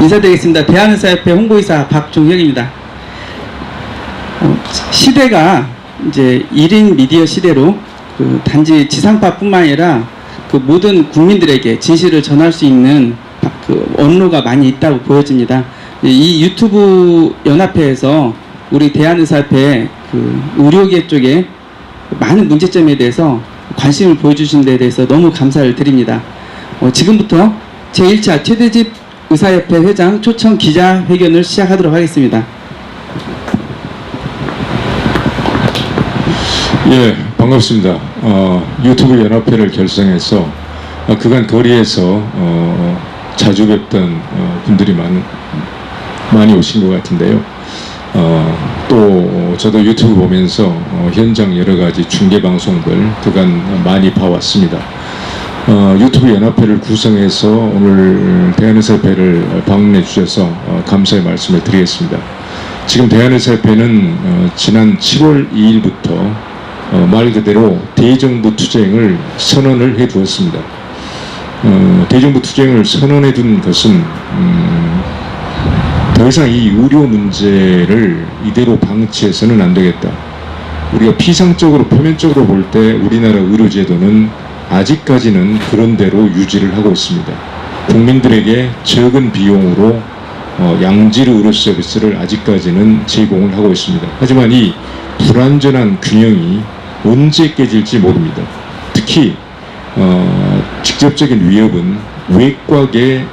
인사드리겠습니다. 대한의사협회 홍보이사 박종혁입니다. 시대가 이제 1인 미디어 시대로 단지 지상파뿐만 아니라 모든 국민들에게 진실을 전할 수 있는 언로가 많이 있다고 보여집니다. 이 유튜브 연합회에서 우리 대한의사협회 의료계 쪽에 많은 문제점에 대해서 관심을 보여주신 데 대해서 너무 감사를 드립니다. 지금부터 제1차 최대집 의사협회 회장 초청 기자회견을 시작하도록 하겠습니다. 예, 반갑습니다. 유튜브 연합회를 결성해서 그간 거리에서 자주 뵙던 분들이 많이 오신 것 같은데요. 또 저도 유튜브 보면서 현장 여러 가지 중계 방송들 그간 많이 봐왔습니다. 유튜브 연합회를 구성해서 오늘 대한의사협회를 방문해 주셔서 감사의 말씀을 드리겠습니다. 지금 대한의사협회는 지난 7월 2일부터 말 그대로 대정부 투쟁을 선언을 해두었습니다. 대정부 투쟁을 선언해 둔 것은 더 이상 이 의료 문제를 이대로 방치해서는 안 되겠다. 우리가 피상적으로 표면적으로 볼 때 우리나라 의료제도는 아직까지는 그런 대로 유지를 하고 있습니다. 국민들에게 적은 비용으로 양질 의료 서비스를 아직까지는 제공을 하고 있습니다. 하지만 이 불완전한 균형이 언제 깨질지 모릅니다. 특히 직접적인 위협은 외과계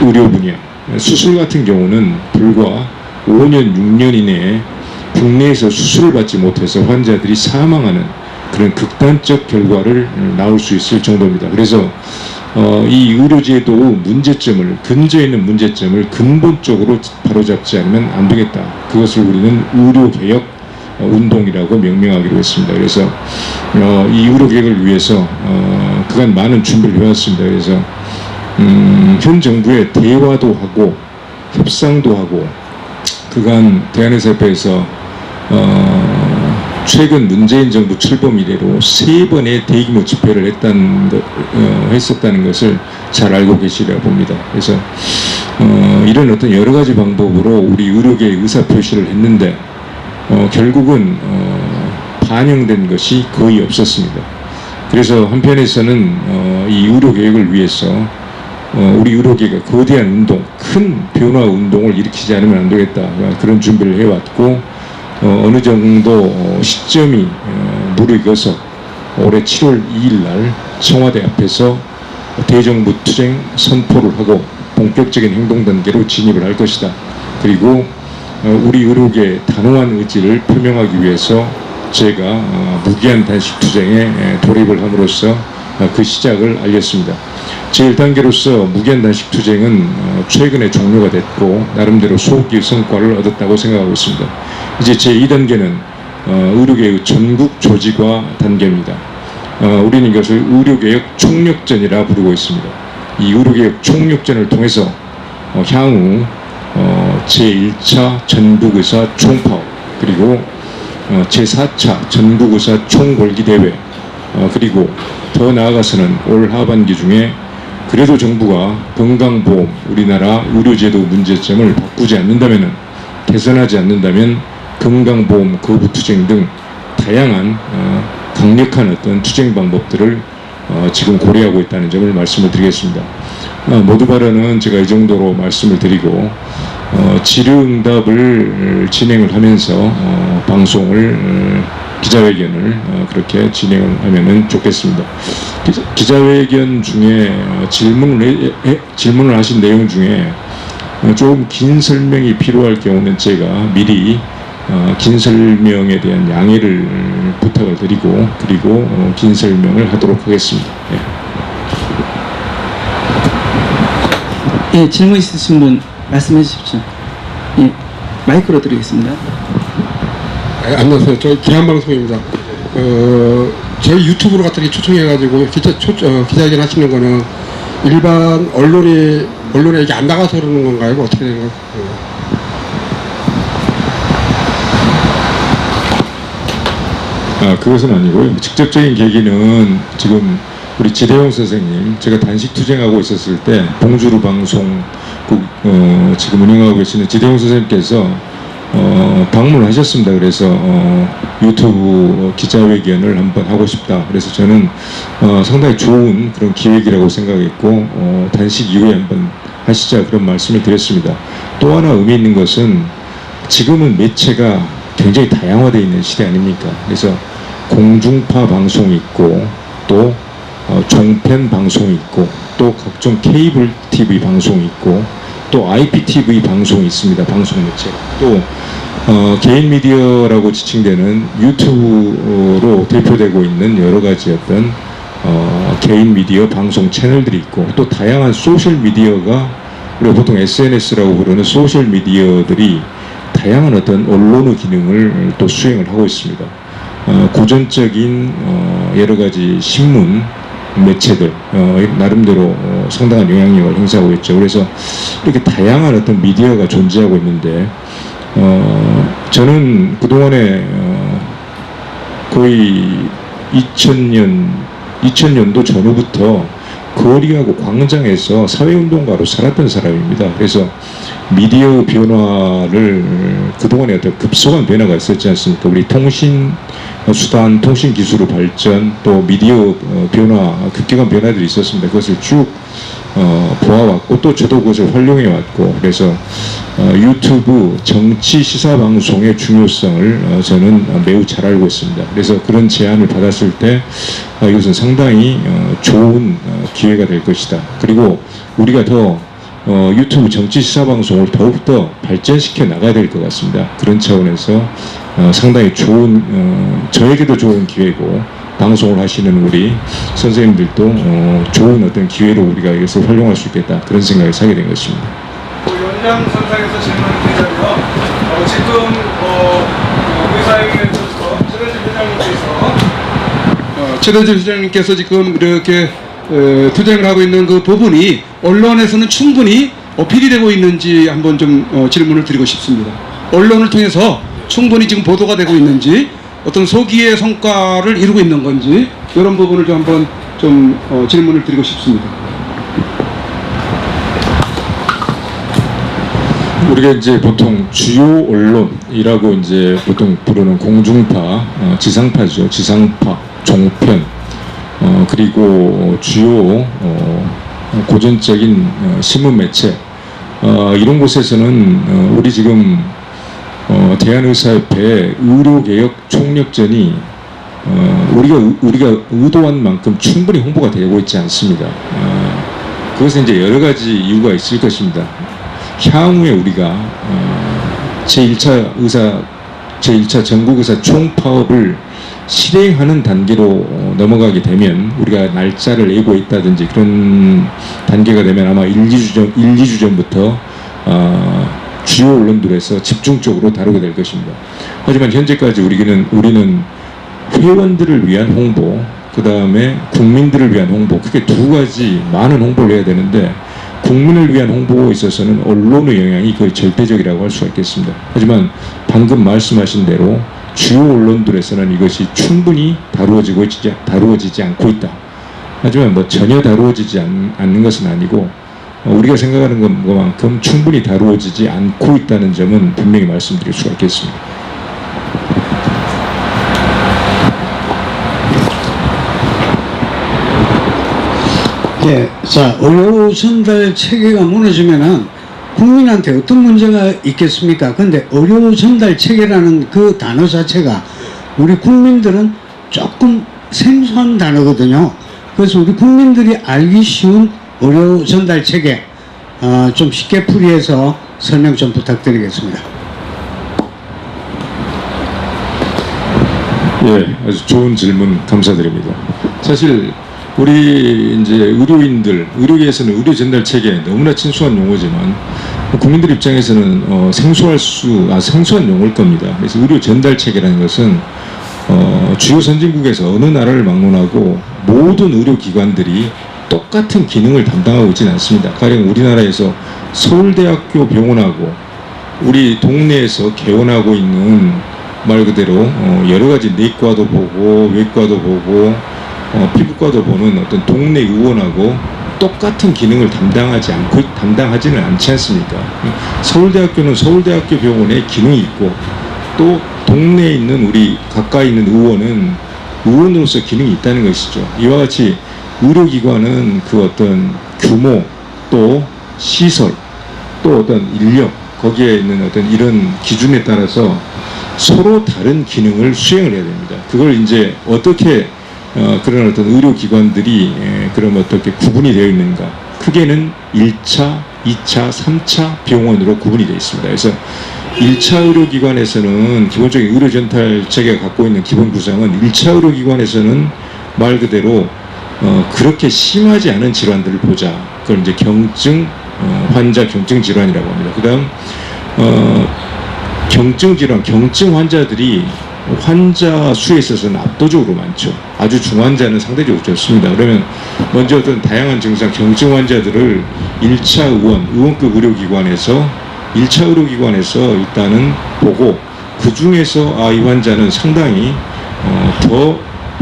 의료 분야, 수술 같은 경우는 불과 5년, 6년 이내에 국내에서 수술을 받지 못해서 환자들이 사망하는 그런 극단적 결과를 나올 수 있을 정도입니다. 그래서 이 의료제도 문제점을, 근저에 있는 문제점을 근본적으로 바로잡지 않으면 안 되겠다. 그것을 우리는 의료개혁 운동이라고 명명하기로 했습니다. 그래서 이 의료개혁을 위해서 그간 많은 준비를 해왔습니다. 그래서 현 정부에 대화도 하고 협상도 하고 그간 대한의사협회에서 최근 문재인 정부 출범 이래로 3번의 대규모 집회를 했었다는 것을 잘 알고 계시리라 봅니다. 그래서 이런 어떤 여러 가지 방법으로 우리 의료계의 의사표시를 했는데 결국은 반영된 것이 거의 없었습니다. 그래서 한편에서는 이 의료개혁을 위해서 우리 의료계가 거대한 운동, 큰 변화 운동을 일으키지 않으면 안 되겠다. 그런 준비를 해왔고 어느 정도 시점이 무르익어서 올해 7월 2일 날 청와대 앞에서 대정부 투쟁 선포를 하고 본격적인 행동 단계로 진입을 할 것이다. 그리고 우리 의료계의 단호한 의지를 표명하기 위해서 제가 무기한 단식 투쟁에 돌입을 함으로써 그 시작을 알렸습니다. 제1단계로서 무기한 단식 투쟁은 최근에 종료가 됐고 나름대로 소기 성과를 얻었다고 생각하고 있습니다. 이제 제2단계는 의료개혁 전국 조직화 단계입니다. 우리는 이것을 의료개혁 총력전이라 부르고 있습니다. 이 의료개혁 총력전을 통해서 향후 제1차 전국의사 총파업 그리고 제4차 전국의사 총궐기대회 그리고 더 나아가서는 올 하반기 중에 그래도 정부가 건강보험 우리나라 의료제도 문제점을 바꾸지 않는다면 개선하지 않는다면 건강보험 거부 투쟁 등 다양한 강력한 어떤 투쟁 방법들을 지금 고려하고 있다는 점을 말씀을 드리겠습니다. 모두 발언은 제가 이 정도로 말씀을 드리고 질의응답을 진행을 하면서 방송을 기자회견을 그렇게 진행을 하면 좋겠습니다. 기자회견 중에 질문을 하신 내용 중에 조금 긴 설명이 필요할 경우는 제가 미리 긴 설명에 대한 양해를 부탁을 드리고 그리고 긴 설명을 하도록 하겠습니다. 예, 질문 있으신 분 말씀해 주십시오. 예, 마이크로 드리겠습니다. 안녕하세요. 저희 기한방송입니다. 저희 유튜브로 갖다 초청해가지고 기자회견 하시는 거는 일반 언론에 이게 안 나가서 그러는 건가요? 어떻게 되는 건가요? 그것은 아니고요. 직접적인 계기는 지금 우리 지대용 선생님, 제가 단식 투쟁하고 있었을 때 봉주루 방송국 지금 운영하고 계시는 지대용 선생님께서 방문하셨습니다. 그래서 유튜브 기자회견을 한번 하고 싶다. 그래서 저는 상당히 좋은 그런 기획이라고 생각했고 단식 이후에 한번 하시자 그런 말씀을 드렸습니다. 또 하나 의미 있는 것은 지금은 매체가 굉장히 다양화되어 있는 시대 아닙니까? 그래서 공중파 방송이 있고 또 종편 방송이 있고 또 각종 케이블 TV 방송이 있고 또 IPTV 방송이 있습니다. 방송 매체. 또 개인 미디어라고 지칭되는 유튜브로 대표되고 있는 여러 가지 어떤 개인 미디어 방송 채널들이 있고 또 다양한 소셜 미디어가 우리가 보통 SNS라고 부르는 소셜 미디어들이 다양한 어떤 언론의 기능을 또 수행을 하고 있습니다. 고전적인 여러 가지 신문 매체들 나름대로 상당한 영향력을 행사하고 있죠. 그래서 이렇게 다양한 어떤 미디어가 존재하고 있는데 저는 그동안에 거의 2000년도 전후부터 거리하고 광장에서 사회운동가로 살았던 사람입니다. 그래서 미디어 변화를 그동안에 어떤 급속한 변화가 있었지 않습니까? 우리 통신 수단, 통신 기술의 발전, 또 미디어 변화, 급격한 변화들이 있었습니다. 그것을 쭉 보아왔고 또 저도 그것을 활용해 왔고 그래서 유튜브 정치 시사 방송의 중요성을 저는 매우 잘 알고 있습니다. 그래서 그런 제안을 받았을 때 이것은 상당히 좋은 기회가 될 것이다. 그리고 우리가 더 유튜브 정치 시사 방송을 더욱더 발전시켜 나가야 될 것 같습니다. 그런 차원에서 상당히 좋은 저에게도 좋은 기회고 방송을 하시는 우리 선생님들도 좋은 어떤 기회로 우리가 이것을 활용할 수 있겠다 그런 생각을 하게 된 것입니다. 연장선상에서 질문을 드리자면 지금 의사회견에 있어서 최대진 회장님께서 지금 이렇게 투쟁을 하고 있는 그 부분이 언론에서는 충분히 어필이 되고 있는지 한번 좀 질문을 드리고 싶습니다. 언론을 통해서 충분히 지금 보도가 되고 있는지 어떤 소기의 성과를 이루고 있는 건지 이런 부분을 좀 한번 좀 질문을 드리고 싶습니다. 우리가 이제 보통 주요 언론이라고 이제 보통 부르는 공중파, 지상파죠. 지상파, 종편, 그리고 주요 고전적인 신문 매체 이런 곳에서는 우리 지금 대한의사협회 의료개혁 총력전이 우리가 의도한 만큼 충분히 홍보가 되고 있지 않습니다. 그것은 이제 여러 가지 이유가 있을 것입니다. 향후에 우리가 제1차 전국의사 총파업을 실행하는 단계로 넘어가게 되면 우리가 날짜를 예고 있다든지 그런 단계가 되면 아마 1, 2주 전부터 주요 언론들에서 집중적으로 다루게 될 것입니다. 하지만 현재까지 우리는 회원들을 위한 홍보, 그 다음에 국민들을 위한 홍보, 크게 두 가지 많은 홍보를 해야 되는데 국민을 위한 홍보에 있어서는 언론의 영향이 거의 절대적이라고 할 수가 있겠습니다. 하지만 방금 말씀하신 대로 주요 언론들에서는 이것이 충분히 다루어지지 않고 있다. 하지만 뭐 전혀 다루어지지 않는 것은 아니고 우리가 생각하는 것만큼 충분히 다루어지지 않고 있다는 점은 분명히 말씀드릴 수가 있겠습니다. 예, 자, 의료 전달 체계가 무너지면은 국민한테 어떤 문제가 있겠습니까? 근데 의료 전달 체계라는 그 단어 자체가 우리 국민들은 조금 생소한 단어거든요. 그래서 우리 국민들이 알기 쉬운 의료 전달 체계 좀 쉽게 풀이해서 설명 좀 부탁드리겠습니다. 예, 아주 좋은 질문 감사드립니다. 사실 우리 이제 의료계에서는 의료 전달 체계 너무나 친숙한 용어지만 국민들 입장에서는 생소한 용어일 겁니다. 그래서 의료 전달 체계라는 것은 주요 선진국에서 어느 나라를 막론하고 모든 의료기관들이 똑같은 기능을 담당하고 있지는 않습니다. 가령 우리나라에서 서울대학교 병원하고 우리 동네에서 개원하고 있는 말 그대로 여러 가지 내과도 보고 외과도 보고 피부과도 보는 어떤 동네 의원하고 똑같은 기능을 담당하지는 않지 않습니까? 서울대학교는 서울대학교 병원에 기능이 있고 또 동네에 있는 우리 가까이 있는 의원은 의원으로서 기능이 있다는 것이죠. 이와 같이 의료기관은 그 어떤 규모 또 시설 또 어떤 인력 거기에 있는 어떤 이런 기준에 따라서 서로 다른 기능을 수행을 해야 됩니다. 그걸 이제 어떻게 그런 어떤 의료기관들이 그럼 어떻게 구분이 되어 있는가? 크게는 1차, 2차, 3차 병원으로 구분이 되어 있습니다. 그래서 1차 의료기관에서는 기본적인 의료전달 체계가 갖고 있는 기본 구성은 1차 의료기관에서는 말 그대로 그렇게 심하지 않은 질환들을 보자. 그걸 이제 경증 환자 경증 질환이라고 합니다. 그다음 경증 질환, 경증 환자들이 환자 수에 있어서는 압도적으로 많죠. 아주 중환자는 상대적으로 적습니다. 그러면 먼저 어떤 다양한 증상, 경증 환자들을 1차 의원급 의료기관에서 1차 의료기관에서 일단은 보고 그 중에서 이 환자는 상당히 더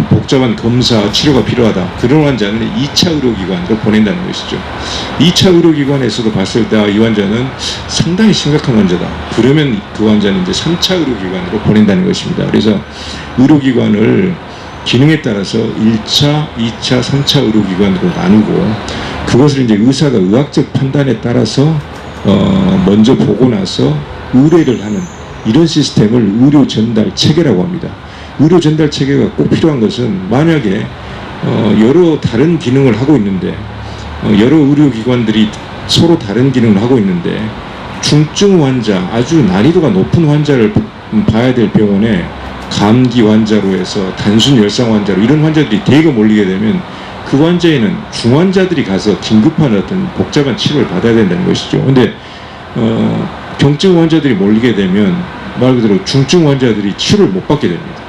복잡한 검사, 치료가 필요하다. 그런 환자는 2차 의료기관으로 보낸다는 것이죠. 2차 의료기관에서도 봤을 때 이 환자는 상당히 심각한 환자다. 그러면 그 환자는 이제 3차 의료기관으로 보낸다는 것입니다. 그래서 의료기관을 기능에 따라서 1차, 2차, 3차 의료기관으로 나누고 그것을 이제 의사가 의학적 판단에 따라서 먼저 보고 나서 의뢰를 하는 이런 시스템을 의료 전달 체계라고 합니다. 의료 전달 체계가 꼭 필요한 것은 만약에 여러 다른 기능을 하고 있는데 여러 의료기관들이 서로 다른 기능을 하고 있는데 중증 환자, 아주 난이도가 높은 환자를 봐야 될 병원에 감기 환자로 해서 단순 열상 환자로 이런 환자들이 대거 몰리게 되면 그 환자에는 중환자들이 가서 긴급한 어떤 복잡한 치료를 받아야 된다는 것이죠. 근데 경증 환자들이 몰리게 되면 말 그대로 중증 환자들이 치료를 못 받게 됩니다.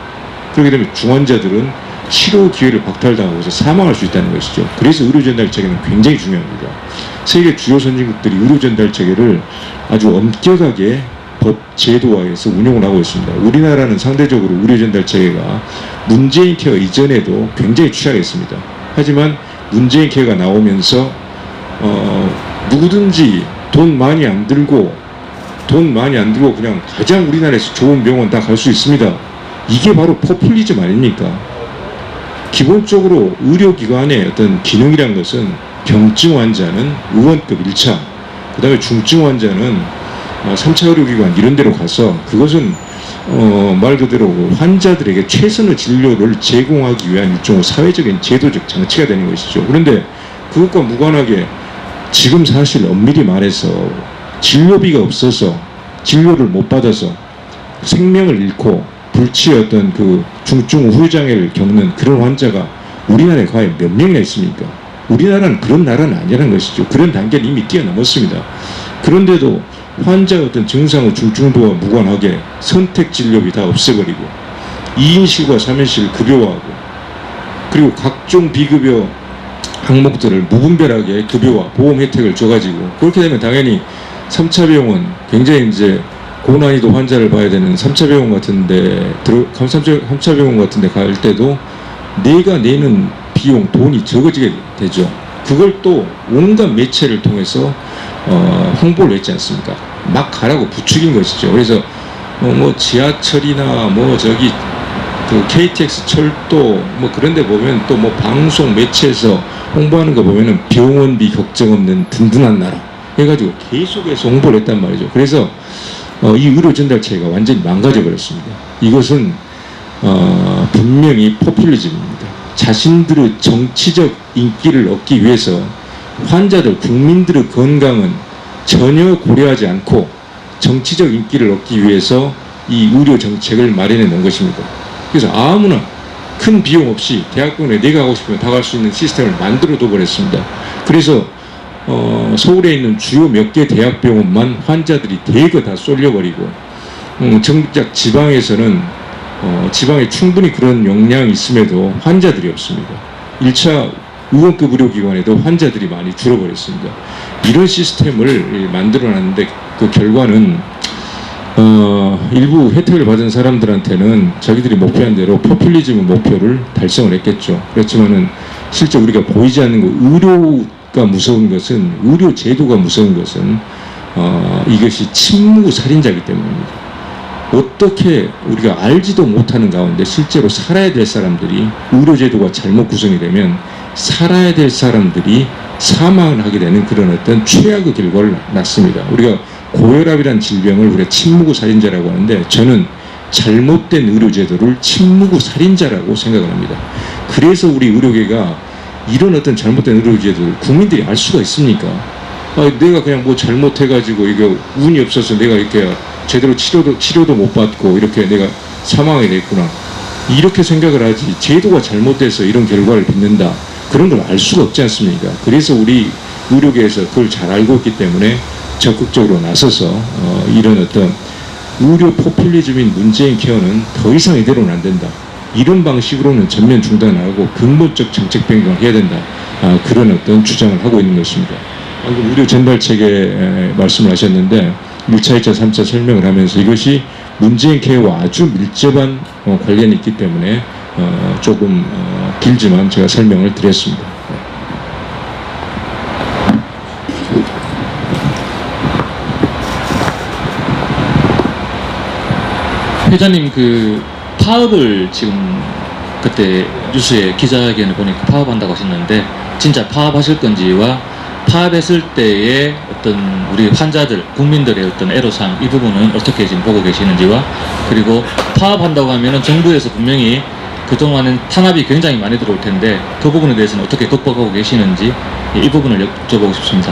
그렇게 되면 중환자들은 치료 기회를 박탈당하고서 사망할 수 있다는 것이죠. 그래서 의료전달 체계는 굉장히 중요합니다. 세계 주요 선진국들이 의료전달 체계를 아주 엄격하게 법 제도화해서 운영을 하고 있습니다. 우리나라는 상대적으로 의료전달 체계가 문재인 케어 이전에도 굉장히 취약했습니다. 하지만 문재인 케어가 나오면서 누구든지 돈 많이 안 들고 그냥 가장 우리나라에서 좋은 병원 다 갈 수 있습니다. 이게 바로 포퓰리즘 아닙니까? 기본적으로 의료기관의 어떤 기능이란 것은 경증 환자는 의원급 1차, 그 다음에 중증 환자는 3차 의료기관 이런 데로 가서 그것은 말 그대로 환자들에게 최선의 진료를 제공하기 위한 일종의 사회적인 제도적 장치가 되는 것이죠. 그런데 그것과 무관하게 지금 사실 엄밀히 말해서 진료비가 없어서 진료를 못 받아서 생명을 잃고 불치의 어떤 그 중증 후유장애를 겪는 그런 환자가 우리나라에 과연 몇 명이나 있습니까? 우리나라는 그런 나라는 아니라는 것이죠. 그런 단계를 이미 뛰어넘었습니다. 그런데도 환자의 어떤 증상의 중증도와 무관하게 선택 진료비 다 없애버리고 2인실과 3인실 급여화하고 그리고 각종 비급여 항목들을 무분별하게 급여와 보험 혜택을 줘가지고 그렇게 되면 당연히 3차 병원 굉장히 이제 고난이도 환자를 봐야 되는 3차 병원 같은데 3차 병원 같은데 갈 때도 내가 내는 비용 돈이 적어지게 되죠. 그걸 또 온갖 매체를 통해서 홍보를 했지 않습니까? 막 가라고 부추긴 것이죠. 그래서 뭐 지하철이나 뭐 저기 그 KTX 철도 뭐 그런데 보면 또 뭐 방송 매체에서 홍보하는 거 보면은 병원비 걱정 없는 든든한 나라 해가지고 계속해서 홍보를 했단 말이죠. 그래서 이 의료 전달 체계가 완전히 망가져 버렸습니다. 이것은 분명히 포퓰리즘입니다. 자신들의 정치적 인기를 얻기 위해서 환자들, 국민들의 건강은 전혀 고려하지 않고 정치적 인기를 얻기 위해서 이 의료 정책을 마련해 놓은 것입니다. 그래서 아무나 큰 비용 없이 대학병원에 내가 가고 싶으면 다 갈 수 있는 시스템을 만들어 둬 버렸습니다. 그래서 서울에 있는 주요 몇 개 대학병원만 환자들이 대거 다 쏠려버리고 정작 지방에서는 지방에 충분히 그런 역량이 있음에도 환자들이 없습니다. 1차 의원급 의료기관에도 환자들이 많이 줄어버렸습니다. 이런 시스템을 만들어놨는데 그 결과는 일부 혜택을 받은 사람들한테는 자기들이 목표한 대로 포퓰리즘 목표를 달성을 했겠죠. 그렇지만은 실제 우리가 보이지 않는 거, 의료가 무서운 것은, 의료 제도가 무서운 것은 이것이 침묵 살인자이기 때문입니다. 어떻게 우리가 알지도 못하는 가운데 실제로 살아야 될 사람들이, 의료 제도가 잘못 구성이 되면 살아야 될 사람들이 사망을 하게 되는 그런 어떤 최악의 결과를 낳습니다. 우리가 고혈압이라는 질병을 우리가 침묵의 살인자라고 하는데, 저는 잘못된 의료제도를 침묵의 살인자라고 생각을 합니다. 그래서 우리 의료계가 이런 어떤 잘못된 의료제도를 국민들이 알 수가 있습니까? 내가 그냥 뭐 잘못해가지고 이거 운이 없어서 내가 이렇게 제대로 치료도 못 받고 이렇게 내가 사망하게 됐구나, 이렇게 생각을 하지, 제도가 잘못돼서 이런 결과를 빚는다, 그런 걸 알 수가 없지 않습니까? 그래서 우리 의료계에서 그걸 잘 알고 있기 때문에 적극적으로 나서서 이런 어떤 의료 포퓰리즘인 문재인 케어는 더 이상 이대로는 안 된다, 이런 방식으로는 전면 중단하고 근본적 정책 변경을 해야 된다, 그런 어떤 주장을 하고 있는 것입니다. 방금 의료 전달 체계 말씀을 하셨는데 1차, 2차, 3차 설명을 하면서 이것이 문재인 케어와 아주 밀접한 관련이 있기 때문에 조금 길지만 제가 설명을 드렸습니다. 회장님, 그 파업을 지금 그때 뉴스에 기자회견을 보니까 파업한다고 하셨는데, 진짜 파업하실 건지와 파업했을 때의 어떤 우리 환자들, 국민들의 어떤 애로사항, 이 부분은 어떻게 지금 보고 계시는지와, 그리고 파업한다고 하면은 정부에서 분명히 그동안은 탄압이 굉장히 많이 들어올 텐데 그 부분에 대해서는 어떻게 극복하고 계시는지, 이 부분을 여쭤보고 싶습니다.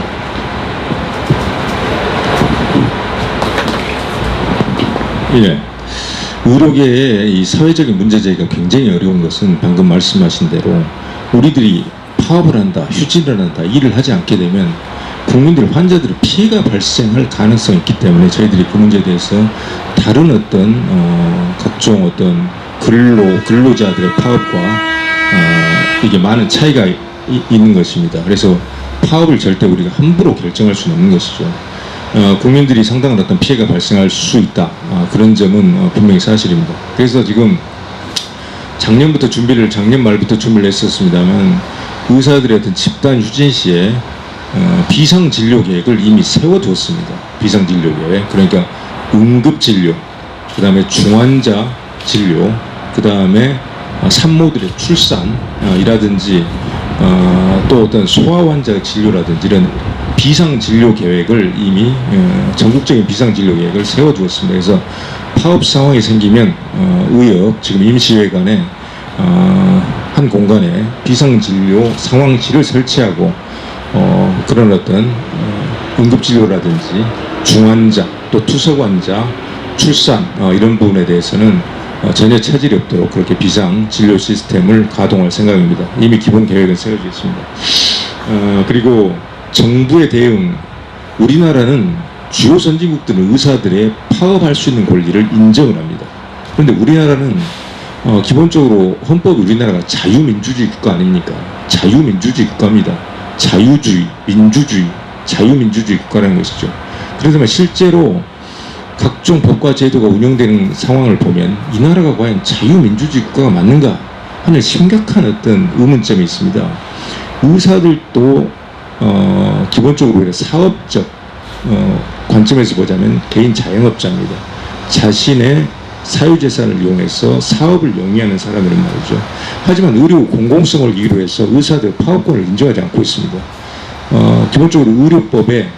예. 의료계의 이 사회적인 문제 제기가 굉장히 어려운 것은 방금 말씀하신 대로 우리들이 파업을 한다, 휴진을 한다, 일을 하지 않게 되면 국민들, 환자들의 피해가 발생할 가능성이 있기 때문에 저희들이 그 문제에 대해서 다른 어떤 각종 어떤 근로자들의 파업과 이게 많은 차이가 있는 것입니다. 그래서 파업을 절대 우리가 함부로 결정할 수는 없는 것이죠. 국민들이 상당한 어떤 피해가 발생할 수 있다, 그런 점은 분명히 사실입니다. 그래서 지금 작년 말부터 준비를 했었습니다만 의사들의 어떤 집단 휴진 시에 비상진료 계획을 이미 세워두었습니다. 비상진료 계획, 그러니까 응급진료, 그 다음에 중환자 진료, 그 다음에 산모들의 출산이라든지 또 어떤 소아환자 진료라든지 이런 비상진료 계획을 이미 전국적인 비상진료 계획을 세워두었습니다. 그래서 파업 상황이 생기면 의협, 지금 임시회관에 한 공간에 비상진료 상황실을 설치하고 그런 어떤 응급진료라든지 중환자, 또 투석환자, 출산 이런 부분에 대해서는 전혀 차질이 없도록 그렇게 비상진료 시스템을 가동할 생각입니다. 이미 기본 계획은 세워져 있습니다. 그리고 정부의 대응, 우리나라는 주요 선진국들은 의사들의 파업할 수 있는 권리를 인정을 합니다. 그런데 우리나라는 기본적으로 헌법이 우리나라가 자유민주주의 국가 아닙니까? 자유민주주의 국가입니다. 자유주의, 민주주의, 자유민주주의 국가라는 것이죠. 그래서 실제로 각종 법과 제도가 운영되는 상황을 보면 이 나라가 과연 자유민주주의 국가가 맞는가 하는 심각한 어떤 의문점이 있습니다. 의사들도 기본적으로 우리가 사업적 관점에서 보자면 개인 자영업자입니다. 자신의 사유재산을 이용해서 사업을 영위하는 사람이란 말이죠. 하지만 의료 공공성을 이유로 해서 의사들 파업권을 인정하지 않고 있습니다. 기본적으로 의료법에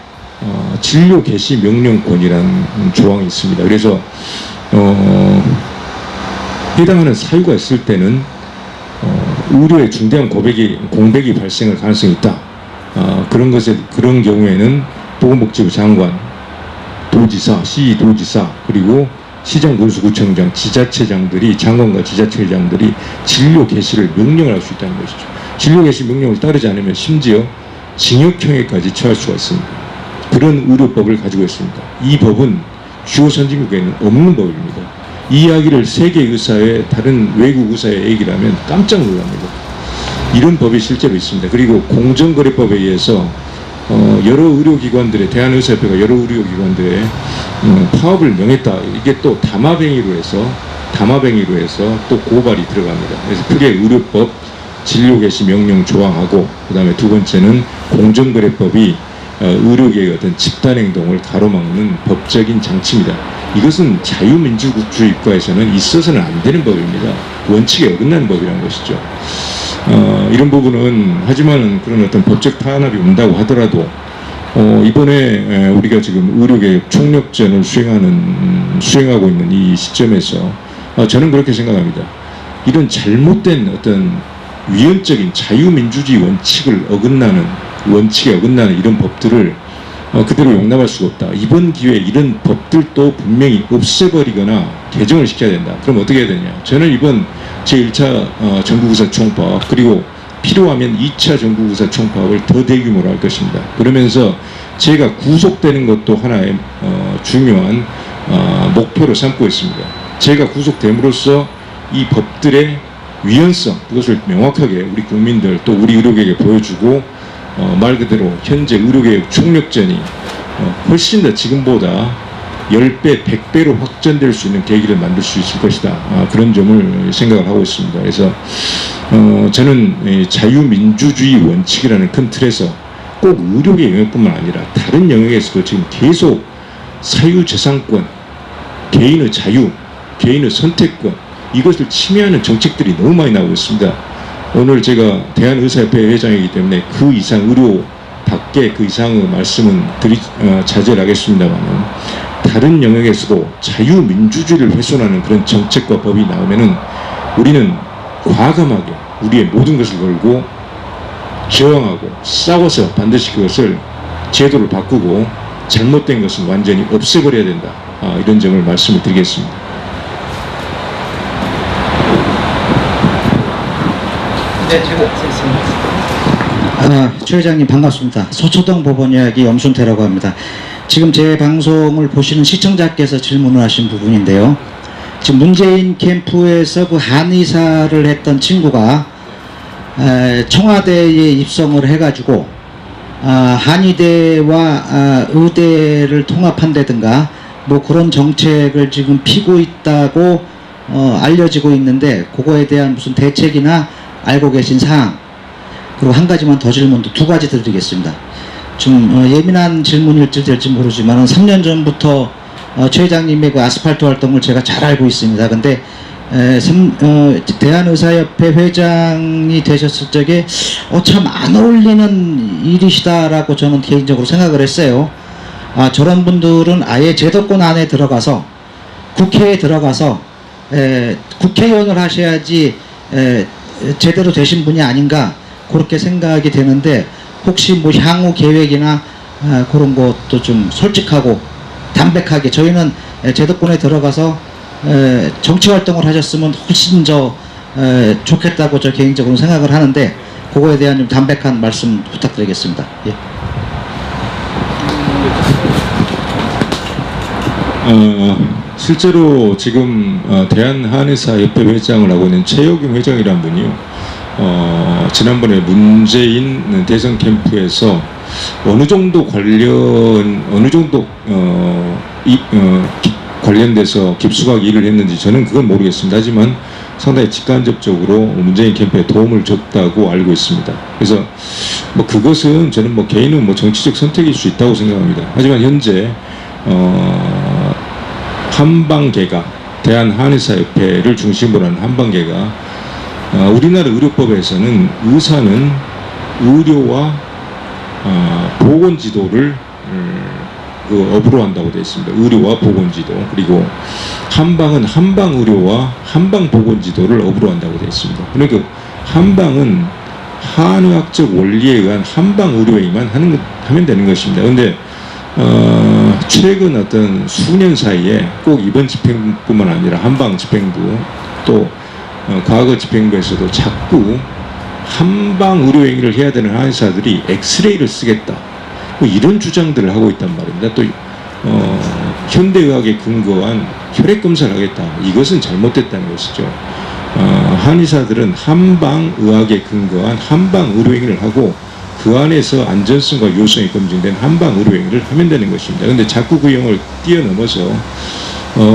진료 개시 명령권이라는 조항이 있습니다. 그래서 해당하는 사유가 있을 때는 의료에 중대한 공백이 발생할 가능성이 있다. 그런 경우에는 보건복지부 장관, 도지사, 시도지사, 그리고 시장, 군수구청장, 지자체장들이, 장관과 지자체장들이 진료 개시를 명령을 할 수 있다는 것이죠. 진료 개시 명령을 따르지 않으면 심지어 징역형에까지 처할 수가 있습니다. 그런 의료법을 가지고 있습니다. 이 법은 주요 선진국에는 없는 법입니다. 이 이야기를 세계 의사회, 다른 외국 의사회 얘기를 하면 깜짝 놀랍니다. 이런 법이 실제로 있습니다. 그리고 공정거래법에 의해서 여러 의료기관들의 대한의사협회가 여러 의료기관들의 파업을 명했다. 이게 또 담화뱅이로 해서 또 고발이 들어갑니다. 그래서 크게 의료법, 진료개시 명령 조항하고 그다음에 두 번째는 공정거래법이 의료계의 어떤 집단행동을 가로막는 법적인 장치입니다. 이것은 자유민주주의 국가에서는 있어서는 안 되는 법입니다. 원칙에 어긋나는 법이라는 것이죠. 이런 부분은 하지만 그런 어떤 법적 탄압이 온다고 하더라도 이번에 우리가 지금 의료개혁 총력전을 수행하고 있는 이 시점에서 저는 그렇게 생각합니다. 이런 잘못된 어떤 위헌적인 자유민주주의 원칙에 어긋나는 이런 법들을 그대로 용납할 수가 없다. 이번 기회에 이런 법들도 분명히 없애버리거나 개정을 시켜야 된다. 그럼 어떻게 해야 되냐? 저는 이번 제1차 전국의사 총파업 그리고 필요하면 2차 전국의사 총파업을 더 대규모로 할 것입니다. 그러면서 제가 구속되는 것도 하나의 중요한 목표로 삼고 있습니다. 제가 구속됨으로써 이 법들의 위헌성 그것을 명확하게 우리 국민들 또 우리 의료계에 보여주고 말 그대로 현재 의료개혁 총력전이 훨씬 더 지금보다 10배, 100배로 확전될 수 있는 계기를 만들 수 있을 것이다. 그런 점을 생각을 하고 있습니다. 그래서 저는 자유민주주의 원칙이라는 큰 틀에서 꼭 의료계 영역뿐만 아니라 다른 영역에서도 지금 계속 사유재산권, 개인의 자유, 개인의 선택권 이것을 침해하는 정책들이 너무 많이 나오고 있습니다. 오늘 제가 대한의사협회 회장이기 때문에 그 이상 의료답게 그 이상의 말씀은 자제를 하겠습니다만 다른 영역에서도 자유민주주의를 훼손하는 그런 정책과 법이 나오면은 우리는 과감하게 우리의 모든 것을 걸고 저항하고 싸워서 반드시 그것을 제도를 바꾸고 잘못된 것은 완전히 없애버려야 된다. 이런 점을 말씀을 드리겠습니다. 최 회장님 반갑습니다. 서초동 법원 이야기 염순태라고 합니다. 지금 제 방송을 보시는 시청자께서 질문을 하신 부분인데요. 지금 문재인 캠프에서 그 한의사를 했던 친구가 청와대에 입성을 해가지고 한의대와 의대를 통합한다든가 뭐 그런 정책을 지금 피고 있다고 알려지고 있는데 그거에 대한 무슨 대책이나 알고 계신 사항 그리고 한 가지만 더 질문도 두 가지 드리겠습니다. 좀 예민한 질문일지 될지 모르지만 3년 전부터 최 회장님의 그 아스팔트 활동을 제가 잘 알고 있습니다. 근데 대한의사협회 회장이 되셨을 적에 참 안 어울리는 일이시다라고 저는 개인적으로 생각을 했어요. 저런 분들은 아예 제도권 안에 들어가서 국회에 들어가서 국회의원을 하셔야지 제대로 되신 분이 아닌가 그렇게 생각이 되는데 혹시 뭐 향후 계획이나 그런 것도 좀 솔직하고 담백하게 저희는 제도권에 들어가서 정치 활동을 하셨으면 훨씬 더 좋겠다고 저 개인적으로 생각을 하는데 그거에 대한 좀 담백한 말씀 부탁드리겠습니다. 예. 실제로 지금 대한한의사협회 회장을 하고 있는 최혁용 회장이라는 분이요. 지난번에 문재인 대선 캠프에서 어느 정도 관련돼서 깊숙하게 일을 했는지 저는 그건 모르겠습니다. 하지만 상당히 직간접적으로 문재인 캠프에 도움을 줬다고 알고 있습니다. 그래서 뭐 그것은 저는 뭐 개인은 뭐 정치적 선택일 수 있다고 생각합니다. 하지만 현재 한방계가 대한한의사협회를 중심으로 하는 한방계가 우리나라 의료법에서는 의사는 의료와 보건지도를 업으로 한다고 되어 있습니다. 의료와 보건지도 그리고 한방은 한방의료와 한방보건지도를 업으로 한다고 되어 있습니다. 그러니까 한방은 한의학적 원리에 의한 한방의료에만 하면 되는 것입니다. 그런데 최근 어떤 수년 사이에 꼭 이번 집행부뿐만 아니라 한방 집행부 또 과거 집행부에서도 자꾸 한방 의료행위를 해야 되는 한의사들이 엑스레이를 쓰겠다 뭐 이런 주장들을 하고 있단 말입니다. 또 현대의학에 근거한 혈액검사를 하겠다 이것은 잘못됐다는 것이죠. 한의사들은 한방의학에 근거한 한방 의료행위를 하고 그 안에서 안전성과 요성이 검증된 한방 의료행위를 하면 되는 것입니다. 근데 자꾸 그 영을 뛰어넘어서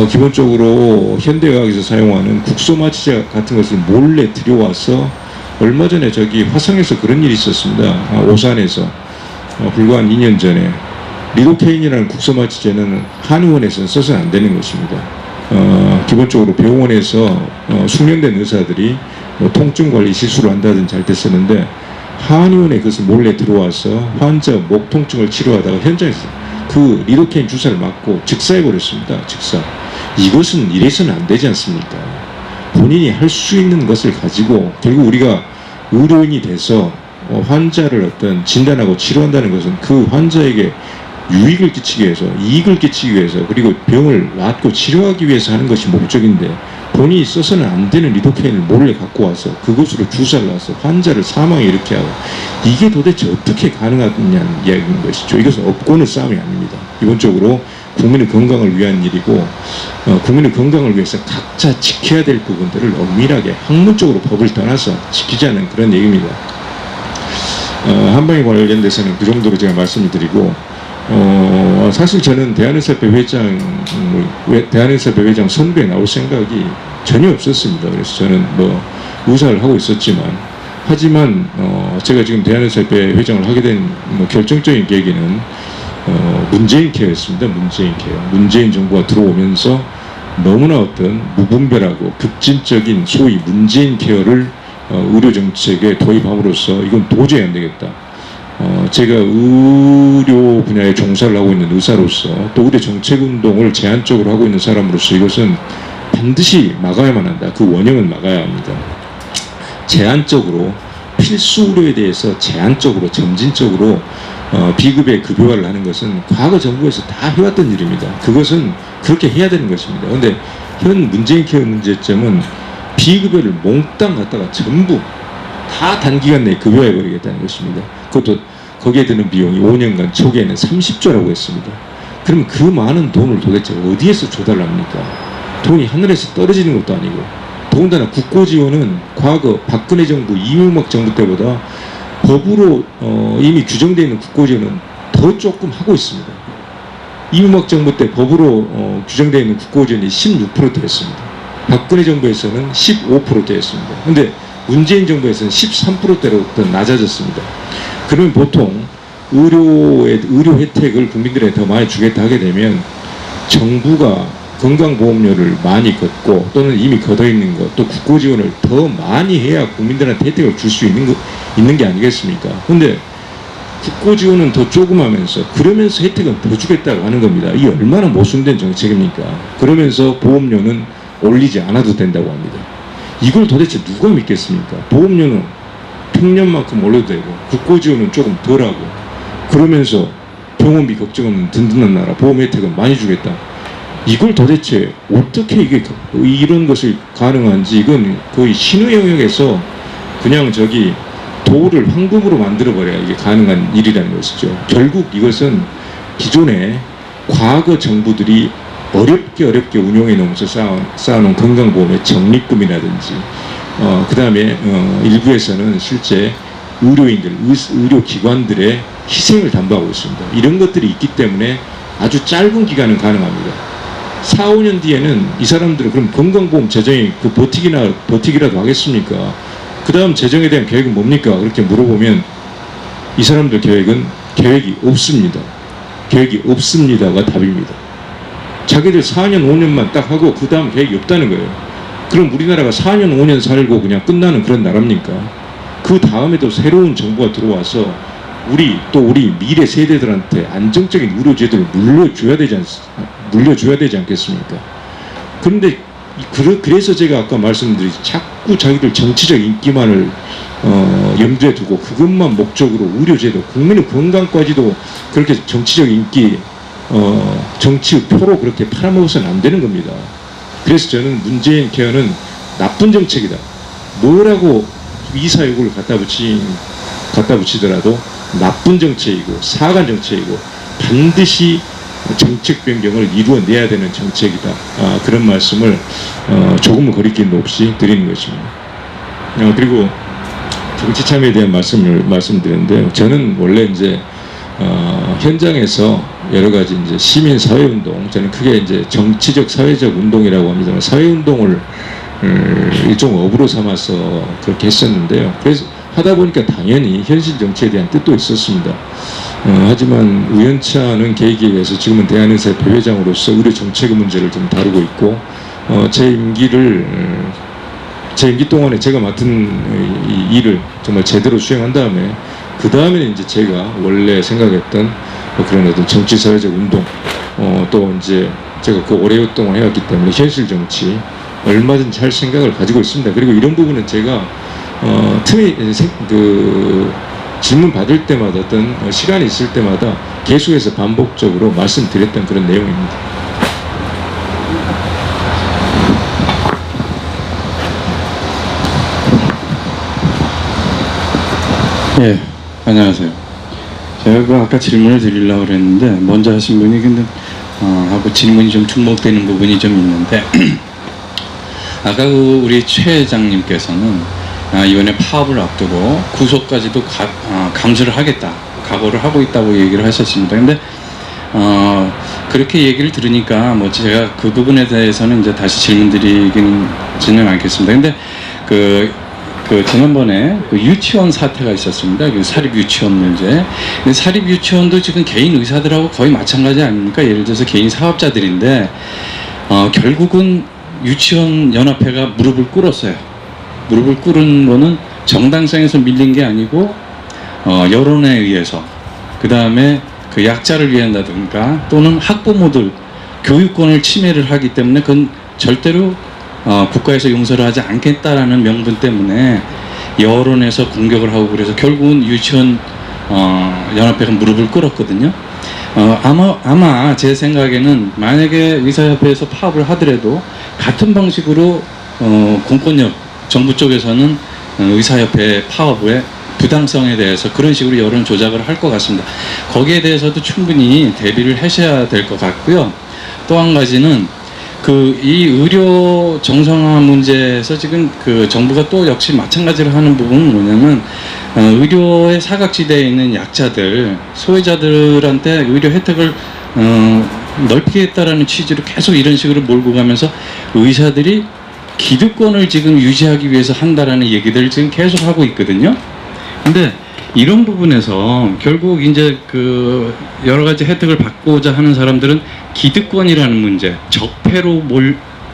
기본적으로 현대의학에서 사용하는 국소마취제 같은 것을 몰래 들여와서 얼마 전에 저기 화성에서 그런 일이 있었습니다. 오산에서 불과 한 2년 전에 리도케인이라는 국소마취제는 한의원에서는 써서는 안 되는 것입니다. 기본적으로 병원에서 숙련된 의사들이 뭐 통증 관리 시술을 한다든지 할 때 쓰는데 한의원에 그것을 몰래 들어와서 환자 목 통증을 치료하다가 현장에서 그 리도케인 주사를 맞고 즉사해버렸습니다. 즉사. 이것은 이래서는 안 되지 않습니까? 본인이 할 수 있는 것을 가지고 결국 우리가 의료인이 돼서 환자를 어떤 진단하고 치료한다는 것은 그 환자에게 유익을 끼치기 위해서, 이익을 끼치기 위해서, 그리고 병을 낫고 치료하기 위해서 하는 것이 목적인데 본인이 써서는 안 되는 리도케인을 몰래 갖고 와서 그것으로 주사를 놔서 환자를 사망에 이렇게 하고 이게 도대체 어떻게 가능하냐는 이야기인 것이죠. 이것은 업고는 싸움이 아닙니다. 기본적으로 국민의 건강을 위한 일이고 국민의 건강을 위해서 각자 지켜야 될 부분들을 엄밀하게 학문적으로 법을 떠나서 지키자는 그런 얘기입니다. 한방에 관련돼서는 그 정도로 제가 말씀을 드리고 사실 저는 대한의사협회 회장 선거에 나올 생각이 전혀 없었습니다. 그래서 저는 뭐 의사를 하고 있었지만 하지만 제가 지금 대한의사협회 회장을 하게 된 결정적인 계기는 문재인 케어였습니다. 문재인 케어. 문재인 정부가 들어오면서 너무나 어떤 무분별하고 급진적인 소위 문재인 케어를 의료 정책에 도입함으로써 이건 도저히 안 되겠다. 제가 의료 분야에 종사를 하고 있는 의사로서 또 의료 정책 운동을 제한적으로 하고 있는 사람으로서 이것은 반드시 막아야만 한다. 그 원형을 막아야 합니다. 제한적으로 필수 의료에 대해서 제한적으로 점진적으로 비급여 급여화를 하는 것은 과거 정부에서 다 해왔던 일입니다. 그것은 그렇게 해야 되는 것입니다. 그런데 현 문재인 케어 문제점은 비급여를 몽땅 갖다가 전부 다 단기간 내에 급여해버리겠다는 것입니다. 그것도 거기에 드는 비용이 5년간 초기에는 30조라고 했습니다. 그럼 그 많은 돈을 도대체 어디에서 조달합니까? 돈이 하늘에서 떨어지는 것도 아니고 더군다나 국고지원은 과거 박근혜 정부 이명박 정부 때보다 법으로 이미 규정되어 있는 국고지원은 더 조금 하고 있습니다. 이명박 정부 때 법으로 규정되어 있는 국고지원이 16%였습니다. 박근혜 정부에서는 15%였습니다. 근데 문재인 정부에서는 13%대로 더 낮아졌습니다. 그러면 보통 의료 혜택을 국민들에게 더 많이 주겠다 하게 되면 정부가 건강보험료를 많이 걷고 또는 이미 걷어 있는 것, 또 국고지원을 더 많이 해야 국민들한테 혜택을 줄 수 있는 게 아니겠습니까? 근데 국고지원은 더 조금하면서 그러면서 혜택은 더 주겠다고 하는 겁니다. 이 얼마나 모순된 정책입니까? 그러면서 보험료는 올리지 않아도 된다고 합니다. 이걸 도대체 누가 믿겠습니까? 보험료는 평년만큼 올려도 되고 국고지원은 조금 덜하고 그러면서 병원비 걱정 없는 든든한 나라 보험 혜택은 많이 주겠다. 이걸 도대체 어떻게 이런 것이 가능한지 이건 거의 신의 영역에서 그냥 저기 도를 황금으로 만들어버려야 이게 가능한 일이라는 것이죠. 결국 이것은 기존에 과거 정부들이 어렵게 운용해 놓으면서 쌓아놓은 건강보험의 적립금이라든지 그 다음에 일부에서는 실제 의료인들, 의료기관들의 희생을 담보하고 있습니다. 이런 것들이 있기 때문에 아주 짧은 기간은 가능합니다. 4, 5년 뒤에는 이 사람들은 그럼 건강보험 재정이 그 버티기라도 하겠습니까? 그 다음 재정에 대한 계획은 뭡니까? 그렇게 물어보면 이 사람들 계획이 없습니다. 계획이 없습니다가 답입니다. 자기들 4년, 5년만 딱 하고 그 다음 계획이 없다는 거예요. 그럼 우리나라가 4년, 5년 살고 그냥 끝나는 그런 나라입니까? 그 다음에도 새로운 정부가 들어와서 우리 미래 세대들한테 안정적인 의료제도를 물려줘야 되지 않겠습니까? 그런데 그래서 제가 아까 말씀드린 자꾸 자기들 정치적 인기만을 염두에 두고 그것만 목적으로 의료제도, 국민의 건강까지도 그렇게 정치적 인기 정치 표로 그렇게 팔아먹어서는 안 되는 겁니다. 그래서 저는 문재인 케어는 나쁜 정책이다. 뭐라고 이사욕을 갖다 붙이더라도 나쁜 정책이고 사간 정책이고 반드시 정책 변경을 이루어내야 되는 정책이다. 그런 말씀을 조금은 거리낌도 없이 드리는 것입니다. 그리고 정치 참여에 대한 말씀드렸는데요. 저는 원래 이제 현장에서 여러 가지 이제 시민 사회 운동, 저는 크게 이제 정치적 사회적 운동이라고 합니다만 사회 운동을 일종 업으로 삼아서 그렇게 했었는데요. 그래서 하다 보니까 당연히 현실 정치에 대한 뜻도 있었습니다. 하지만 우연치 않은 계기에 의해서 지금은 대한의사협회 회장으로서 의료 정책의 문제를 좀 다루고 있고 제 임기 동안에 제가 맡은 이 일을 정말 제대로 수행한 다음에 그 다음에는 이제 제가 원래 생각했던 그런 어떤 정치 사회적 운동 또 이제 제가 그 오랫동안 해왔기 때문에 현실 정치 얼마든지 할 생각을 가지고 있습니다. 그리고 이런 부분은 제가 질문 받을 때마다 어떤 시간이 있을 때마다 계속해서 반복적으로 말씀드렸던 그런 내용입니다. 예, 안녕하세요. 제가 그 아까 질문을 드리려고 그랬는데 먼저 하신 분이 근데 하고 질문이 좀 중복되는 부분이 좀 있는데 아까 그 우리 최 회장님께서는 이번에 파업을 앞두고 구속까지도 감수를 하겠다, 각오를 하고 있다고 얘기를 하셨습니다. 근데 그렇게 얘기를 들으니까 뭐 제가 그 부분에 대해서는 이제 다시 질문드리지는 않겠습니다. 근데 그 지난번에 그 유치원 사태가 있었습니다. 그 사립 유치원 문제. 근데 사립 유치원도 지금 개인 의사들하고 거의 마찬가지 아닙니까? 예를 들어서 개인 사업자들인데 결국은 유치원 연합회가 무릎을 꿇었어요. 무릎을 꿇은 거는 정당성에서 밀린 게 아니고 여론에 의해서, 그 다음에 그 약자를 위한다든가 또는 학부모들 교육권을 침해를 하기 때문에 그건 절대로 국가에서 용서를 하지 않겠다라는 명분 때문에 여론에서 공격을 하고 그래서 결국은 유치원 연합회가 무릎을 꿇었거든요. 아마 제 생각에는 만약에 의사협회에서 파업을 하더라도 같은 방식으로 공권력 정부 쪽에서는 의사협회 파업의 부당성에 대해서 그런 식으로 여론 조작을 할 것 같습니다. 거기에 대해서도 충분히 대비를 하셔야 될 것 같고요. 또 한 가지는 이 의료 정상화 문제에서 지금 그 정부가 또 역시 마찬가지로 하는 부분은 뭐냐면 의료의 사각지대에 있는 약자들, 소외자들한테 의료 혜택을 넓히겠다라는 취지로 계속 이런 식으로 몰고 가면서 의사들이 기득권을 지금 유지하기 위해서 한다라는 얘기들을 지금 계속 하고 있거든요. 근데 이런 부분에서 결국 이제 그 여러 가지 혜택을 받고자 하는 사람들은 기득권이라는 문제, 적폐로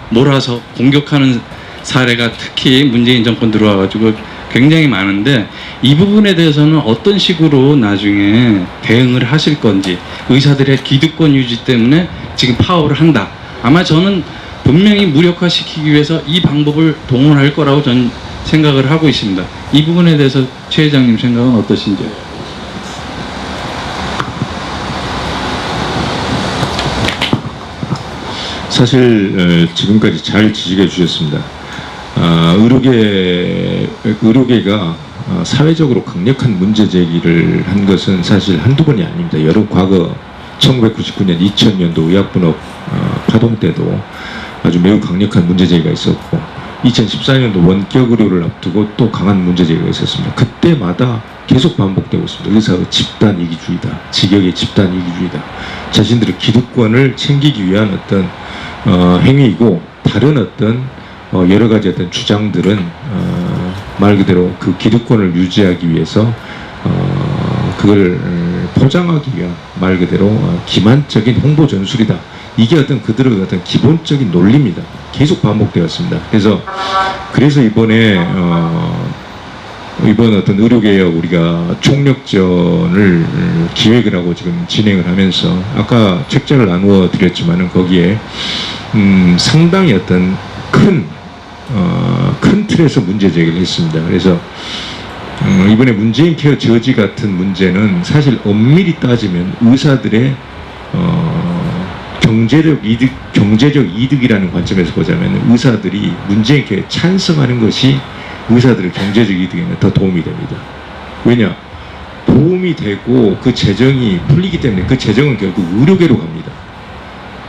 몰아서 공격하는 사례가 특히 문재인 정권 들어와가지고 굉장히 많은데 이 부분에 대해서는 어떤 식으로 나중에 대응을 하실 건지, 의사들의 기득권 유지 때문에 지금 파업을 한다. 아마 저는 분명히 무력화시키기 위해서 이 방법을 동원할 거라고 저는 생각을 하고 있습니다. 이 부분에 대해서 최 회장님 생각은 어떠신지요? 사실 지금까지 잘 지적해 주셨습니다. 의료계가 사회적으로 강력한 문제 제기를 한 것은 사실 한두 번이 아닙니다. 여러 과거 1999년, 2000년도 의학분업 파동 때도 아주 매우 강력한 문제 제기가 있었고 2014년도 원격 의료를 앞두고 또 강한 문제 제기가 있었습니다. 그때마다 계속 반복되고 있습니다. 의사의 집단 이기주의다, 직역의 집단 이기주의다, 자신들의 기득권을 챙기기 위한 어떤 행위이고 다른 어떤 여러 가지 어떤 주장들은 말 그대로 그 기득권을 유지하기 위해서 그걸 포장하기 위한 말 그대로 기만적인 홍보 전술이다. 이게 어떤 그들의 어떤 기본적인 논리입니다. 계속 반복되었습니다. 그래서 이번에 이번 어떤 의료개혁 우리가 총력전을 기획을 하고 지금 진행을 하면서 아까 책자를 나누어 드렸지만은 거기에 상당히 어떤 큰 틀에서 문제 제기를 했습니다. 그래서 이번에 문재인 케어 저지 같은 문제는 사실 엄밀히 따지면 의사들의 경제적 이득이라는 관점에서 보자면 의사들이 문재인 케어에 찬성하는 것이 의사들의 경제적 이득에는 더 도움이 됩니다. 왜냐? 도움이 되고 그 재정이 풀리기 때문에 그 재정은 결국 의료계로 갑니다.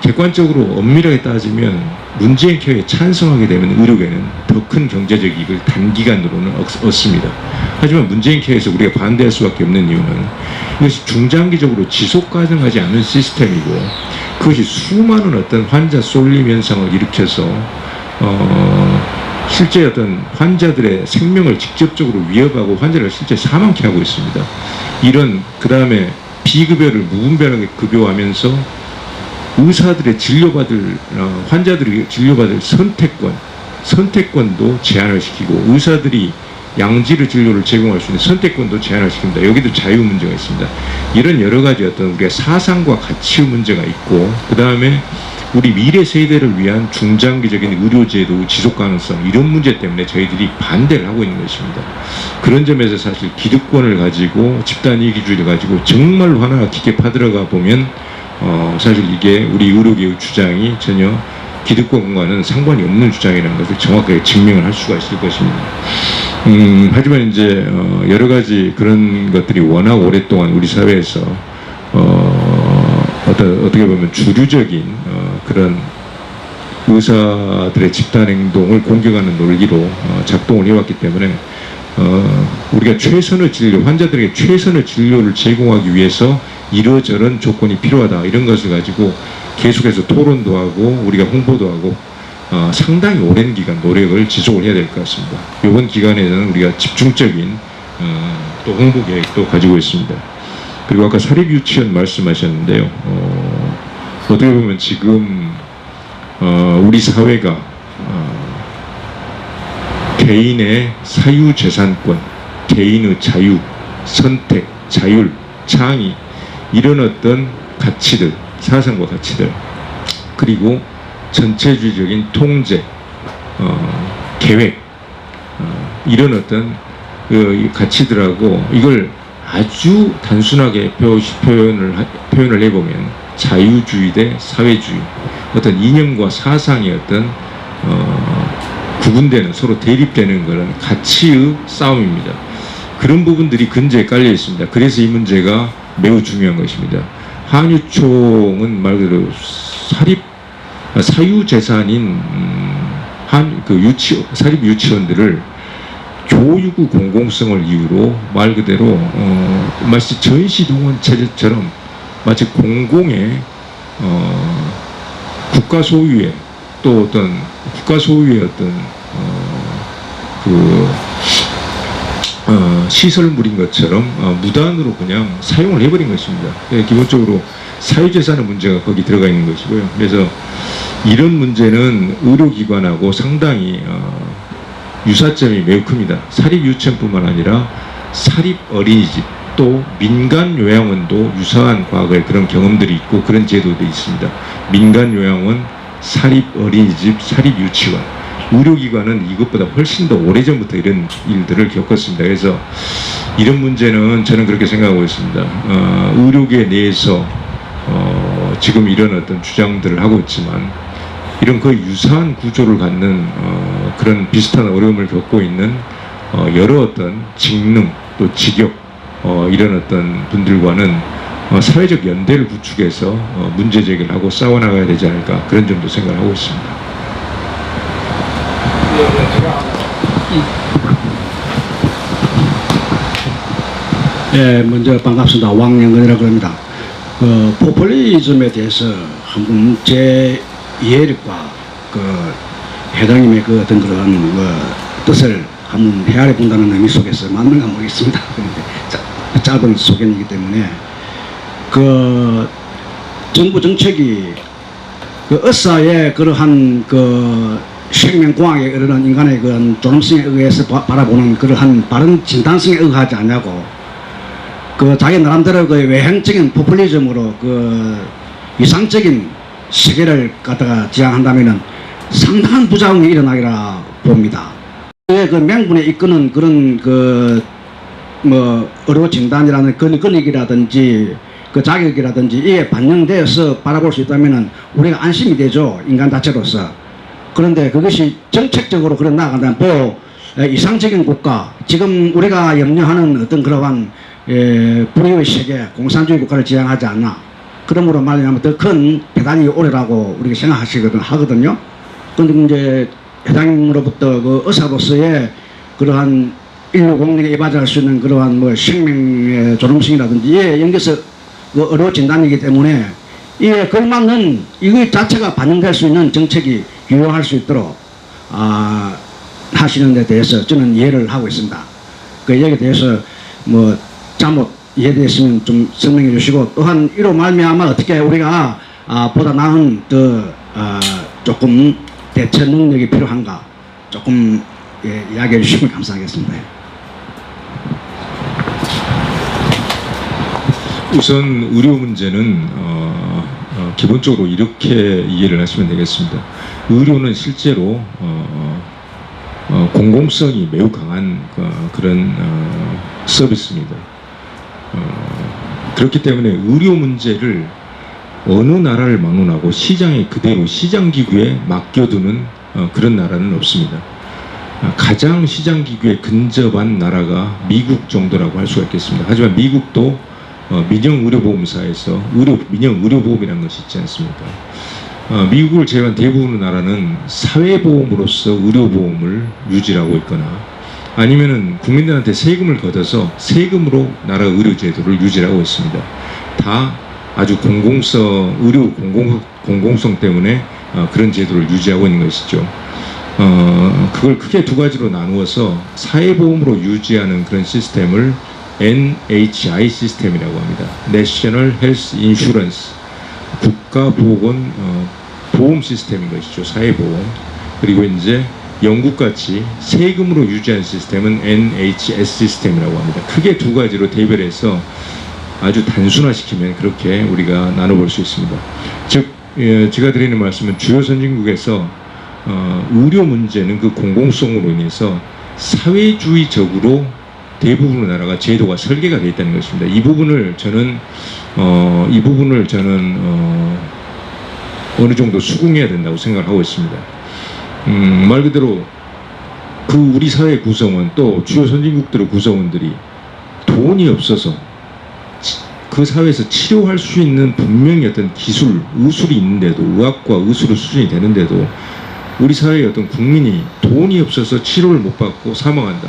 객관적으로 엄밀하게 따지면 문재인 케어에 찬성하게 되면 의료계는 더 큰 경제적 이익을 단기간으로는 얻습니다. 하지만 문재인 케어에서 우리가 반대할 수밖에 없는 이유는 이것이 중장기적으로 지속 가능하지 않은 시스템이고 그것이 수많은 어떤 환자 쏠림 현상을 일으켜서 실제 어떤 환자들의 생명을 직접적으로 위협하고 환자를 실제 사망케 하고 있습니다. 이런 그 다음에 비급여를 무분별하게 급여하면서 의사들의 진료받을 환자들이 진료받을 선택권도 제한을 시키고 의사들이 양질의 진료를 제공할 수 있는 선택권도 제한을 시킵니다. 여기도 자유 문제가 있습니다. 이런 여러 가지 어떤 우리가 사상과 가치의 문제가 있고 그 다음에 우리 미래 세대를 위한 중장기적인 의료제도 지속 가능성 이런 문제 때문에 저희들이 반대를 하고 있는 것입니다. 그런 점에서 사실 기득권을 가지고 집단이기주의를 가지고 정말로 하나 깊게 파들어가 보면 사실 이게 우리 의료계의 주장이 전혀 기득권과는 상관이 없는 주장이라는 것을 정확하게 증명을 할 수가 있을 것입니다. 하지만 이제 여러 가지 그런 것들이 워낙 오랫동안 우리 사회에서 어떻게 보면 주류적인 그런 의사들의 집단 행동을 공격하는 논리로 작동을 해왔기 때문에 우리가 최선의 진료, 환자들에게 최선의 진료를 제공하기 위해서 이러저런 조건이 필요하다 이런 것을 가지고 계속해서 토론도 하고 우리가 홍보도 하고 상당히 오랜 기간 노력을 지속을 해야 될 것 같습니다. 이번 기간에는 우리가 집중적인 또 홍보 계획도 가지고 있습니다. 그리고 아까 사립유치원 말씀하셨는데요. 어떻게 보면 지금 우리 사회가 개인의 사유재산권, 개인의 자유, 선택, 자율, 창의 이런 어떤 가치들, 사상과 가치들 그리고 전체주의적인 통제, 계획 이런 어떤 그 가치들하고 이걸 아주 단순하게 표현을 해보면 자유주의 대 사회주의 어떤 이념과 사상의 어떤 구분되는 서로 대립되는 그런 가치의 싸움입니다. 그런 부분들이 근저에 깔려 있습니다. 그래서 이 문제가 매우 중요한 것입니다. 한유총은 말 그대로 사유재산인 사립 유치원들을 교육의 공공성을 이유로 말 그대로 마치 전시동원 체제처럼 마치 공공의 국가 소유의 또 어떤 국가 소유의 어떤 시설물인 것처럼 무단으로 그냥 사용을 해버린 것입니다. 기본적으로 사유재산의 문제가 거기 들어가 있는 것이고요. 그래서 이런 문제는 의료기관하고 상당히 유사점이 매우 큽니다. 사립유치원뿐만 아니라 사립어린이집 또 민간요양원도 유사한 과거에 그런 경험들이 있고 그런 제도도 있습니다. 민간요양원, 사립어린이집, 사립유치원 의료기관은 이것보다 훨씬 더 오래전부터 이런 일들을 겪었습니다. 그래서 이런 문제는 저는 그렇게 생각하고 있습니다. 의료계 내에서 지금 이런 어떤 주장들을 하고 있지만 이런 거의 유사한 구조를 갖는 그런 비슷한 어려움을 겪고 있는 여러 어떤 직능 또 직역 이런 어떤 분들과는 사회적 연대를 구축해서 문제 제기를 하고 싸워나가야 되지 않을까 그런 점도 생각하고 있습니다. 예, 먼저 반갑습니다. 왕영근이라고 합니다. 포퓰리즘에 대해서 한번 제 이해력과 회장님의 어떤 그런 뜻을 한번 헤아려 본다는 의미 속에서 맞는가 모르겠습니다. 그런데 짧은 소견이기 때문에 정부 정책이 의사의 그러한 생명공학에 이르는 인간의 그런 존엄성에 의해서 바라보는 그러한 바른 진단성에 의하지 않냐고 자기 나름대로 외향적인 포퓰리즘으로 이상적인 세계를 갖다가 지향한다면은 상당한 부작용이 일어나리라 봅니다. 명분에 이끄는 그런 의료 진단이라는 권익이라든지 자격이라든지 이에 반영되어서 바라볼 수 있다면은 우리가 안심이 되죠. 인간 자체로서. 그런데 그것이 정책적으로 그런 나아간다면 이상적인 국가, 지금 우리가 염려하는 어떤 그러한 불의의 세계, 공산주의 국가를 지향하지 않나. 그러므로 말하자면 더 큰 배당이 오래라고 우리가 하거든요. 근데 이제 회장님으로부터 그 의사로서의 그러한 인류 공력에 이바지할 수 있는 그러한 뭐 생명의 존엄성이라든지 이에 연계해서 그 어려워진다이기 때문에 이에 걸맞는 이거 자체가 반영될 수 있는 정책이 유효할 수 있도록 하시는 데 대해서 저는 이해를 하고 있습니다. 그 여기에 대해서 뭐 잘못 이해되었으면 좀 설명해 주시고, 또한 이로 말미암아 어떻게 우리가 보다 나은 조금 대처 능력이 필요한가 조금 이야기해 주시면 감사하겠습니다. 우선 의료 문제는 기본적으로 이렇게 이해를 하시면 되겠습니다. 의료는 실제로 공공성이 매우 강한 그런 서비스입니다. 그렇기 때문에 의료 문제를 어느 나라를 막론하고 시장에 그대로 시장기구에 맡겨두는 그런 나라는 없습니다. 가장 시장기구에 근접한 나라가 미국 정도라고 할 수가 있겠습니다. 하지만 미국도 민영의료보험사에서 민영의료보험이라는 것이 있지 않습니까? 미국을 제외한 대부분의 나라는 사회보험으로서 의료보험을 유지하고 있거나 아니면은 국민들한테 세금을 걷어서 세금으로 나라 의료제도를 유지하고 있습니다. 다 아주 의료 공공성 때문에 그런 제도를 유지하고 있는 것이죠. 그걸 크게 두 가지로 나누어서 사회보험으로 유지하는 그런 시스템을 NHI 시스템이라고 합니다. National Health Insurance, 국가보건 보험 시스템인 것이죠. 사회보험. 그리고 이제 영국같이 세금으로 유지하는 시스템은 NHS 시스템이라고 합니다. 크게 두 가지로 대별해서 아주 단순화시키면 그렇게 우리가 나눠볼 수 있습니다. 즉 제가 드리는 말씀은 주요 선진국에서 의료 문제는 그 공공성으로 인해서 사회주의적으로 대부분의 나라가 제도가 설계가 되어 있다는 것입니다. 이 부분을 저는 어느 정도 수긍해야 된다고 생각을 하고 있습니다. 말 그대로 그 우리 사회 구성원 또 주요 선진국들의 구성원들이 돈이 없어서 그 사회에서 치료할 수 있는 분명히 어떤 기술, 의술이 있는데도 의학과 의술의 수준이 되는데도 우리 사회의 어떤 국민이 돈이 없어서 치료를 못 받고 사망한다.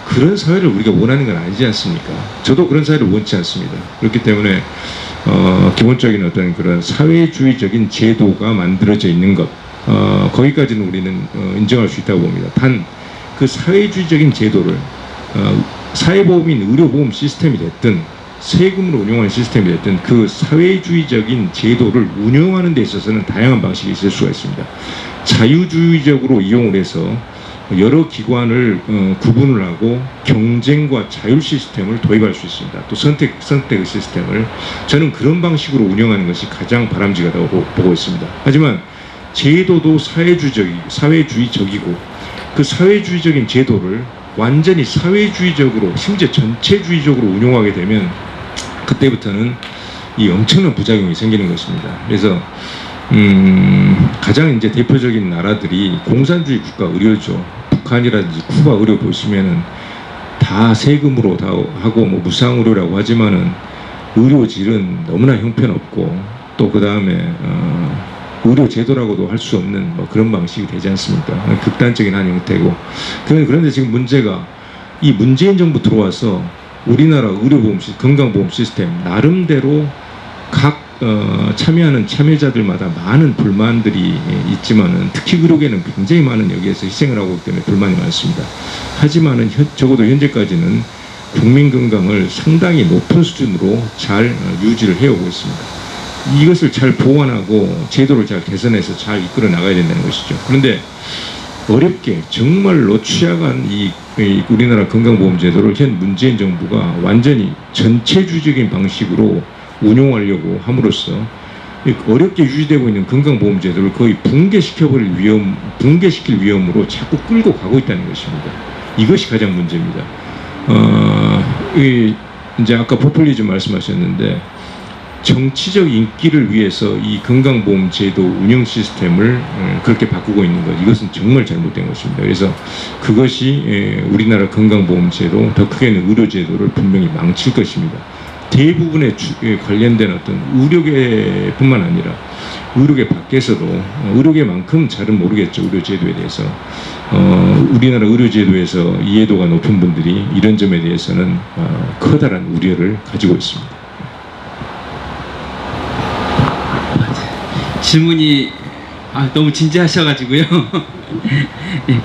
그런 사회를 우리가 원하는 건 아니지 않습니까? 저도 그런 사회를 원치 않습니다. 그렇기 때문에 기본적인 어떤 그런 사회주의적인 제도가 만들어져 있는 것 거기까지는 우리는 인정할 수 있다고 봅니다. 단 그 사회주의적인 제도를 사회보험인 의료보험 시스템이 됐든 세금으로 운영하는 시스템이 됐든 그 사회주의적인 제도를 운영하는 데 있어서는 다양한 방식이 있을 수가 있습니다. 자유주의적으로 이용을 해서 여러 기관을 구분을 하고 경쟁과 자율 시스템을 도입할 수 있습니다. 또 선택의 시스템을 저는 그런 방식으로 운영하는 것이 가장 바람직하다고 보고 있습니다. 하지만 제도도 사회주의적이고 그 사회주의적인 제도를 완전히 사회주의적으로 심지어 전체주의적으로 운용하게 되면 그때부터는 이 엄청난 부작용이 생기는 것입니다. 그래서 가장 이제 대표적인 나라들이 공산주의 국가 의료죠. 북한이라든지 쿠바 의료 보시면은 다 세금으로 다 하고 뭐 무상 의료라고 하지만은 의료질은 너무나 형편없고 또 그 다음에 의료 제도라고도 할 수 없는 뭐 그런 방식이 되지 않습니까? 극단적인 한 형태고. 그런데 지금 문제가 이 문재인 정부 들어와서 우리나라 의료보험 건강보험 시스템 나름대로 각 참여하는 참여자들마다 많은 불만들이 있지만은 특히 의료계는 굉장히 많은 여기에서 희생을 하고 있기 때문에 불만이 많습니다. 하지만은 적어도 현재까지는 국민 건강을 상당히 높은 수준으로 잘 유지를 해오고 있습니다. 이것을 잘 보완하고 제도를 잘 개선해서 잘 이끌어 나가야 된다는 것이죠. 그런데 어렵게 정말로 취약한 이 우리나라 건강보험 제도를 현 문재인 정부가 완전히 전체주의적인 방식으로 운용하려고 함으로써 어렵게 유지되고 있는 건강보험 제도를 거의 붕괴시킬 위험으로 자꾸 끌고 가고 있다는 것입니다. 이것이 가장 문제입니다. 이제 아까 포퓰리즘 말씀하셨는데 정치적 인기를 위해서 이 건강보험 제도 운영 시스템을 그렇게 바꾸고 있는 것, 이것은 정말 잘못된 것입니다. 그래서 그것이 우리나라 건강보험 제도, 더 크게는 의료 제도를 분명히 망칠 것입니다. 대부분의 관련된 어떤 의료계뿐만 아니라 의료계 밖에서도 의료계만큼 잘은 모르겠죠. 의료제도에 대해서 우리나라 의료제도에서 이해도가 높은 분들이 이런 점에 대해서는 커다란 우려를 가지고 있습니다. 질문이 너무 진지하셔가지고요. 예.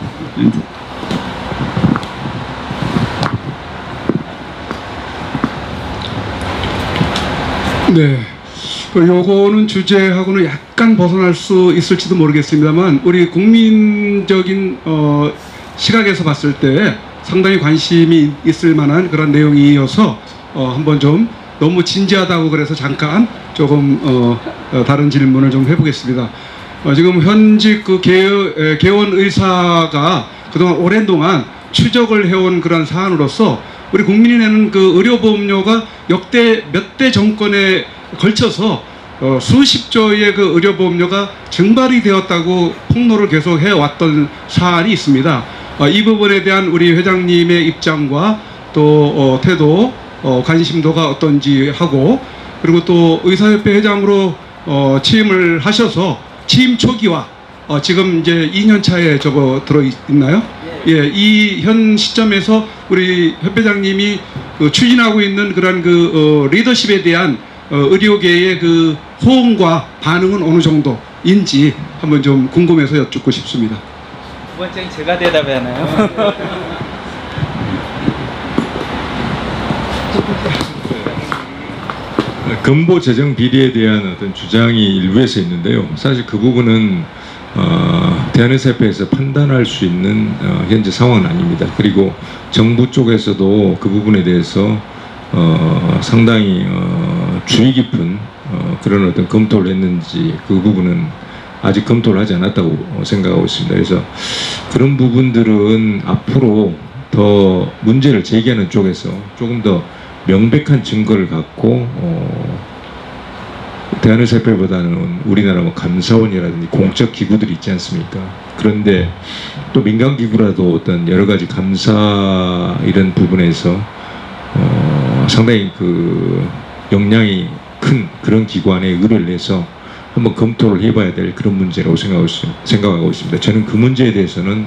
네. 요거는 주제하고는 약간 벗어날 수 있을지도 모르겠습니다만 우리 국민적인 시각에서 봤을 때 상당히 관심이 있을 만한 그런 내용이어서 한번 좀 너무 진지하다고 그래서 잠깐 조금 다른 질문을 좀 해보겠습니다. 지금 현직 그 개원 의사가 그동안 오랜 동안 추적을 해온 그런 사안으로서 우리 국민이 내는 그 의료보험료가 역대 몇 대 정권에 걸쳐서 수십조의 그 의료보험료가 증발이 되었다고 폭로를 계속 해왔던 사안이 있습니다. 이 부분에 대한 우리 회장님의 입장과 또 태도, 관심도가 어떤지 하고, 그리고 또 의사협회 회장으로 취임을 하셔서 취임 초기와 지금 이제 2년 차에 들어 있나요? 예, 이 현 시점에서 우리 협회장님이 추진하고 있는 그런 그 리더십에 대한 의료계의 그 호응과 반응은 어느 정도인지 한번 좀 궁금해서 여쭙고 싶습니다. 두 번째는 제가 대답하나요? 근보 재정 비리에 대한 어떤 주장이 일부에서 있는데요. 사실 그 부분은 대한의사협회에서 판단할 수 있는 현재 상황은 아닙니다. 그리고 정부 쪽에서도 그 부분에 대해서 상당히 주의 깊은 그런 어떤 검토를 했는지 그 부분은 아직 검토를 하지 않았다고 생각하고 있습니다. 그래서 그런 부분들은 앞으로 더 문제를 제기하는 쪽에서 조금 더 명백한 증거를 갖고 대한의사협회보다는 우리나라 뭐 감사원이라든지 공적 기구들이 있지 않습니까? 그런데 또 민간 기구라도 어떤 여러 가지 감사 이런 부분에서 상당히 그 역량이 큰 그런 기관에 의뢰를 해서 한번 검토를 해봐야 될 그런 문제라고 생각하고 있습니다. 저는 그 문제에 대해서는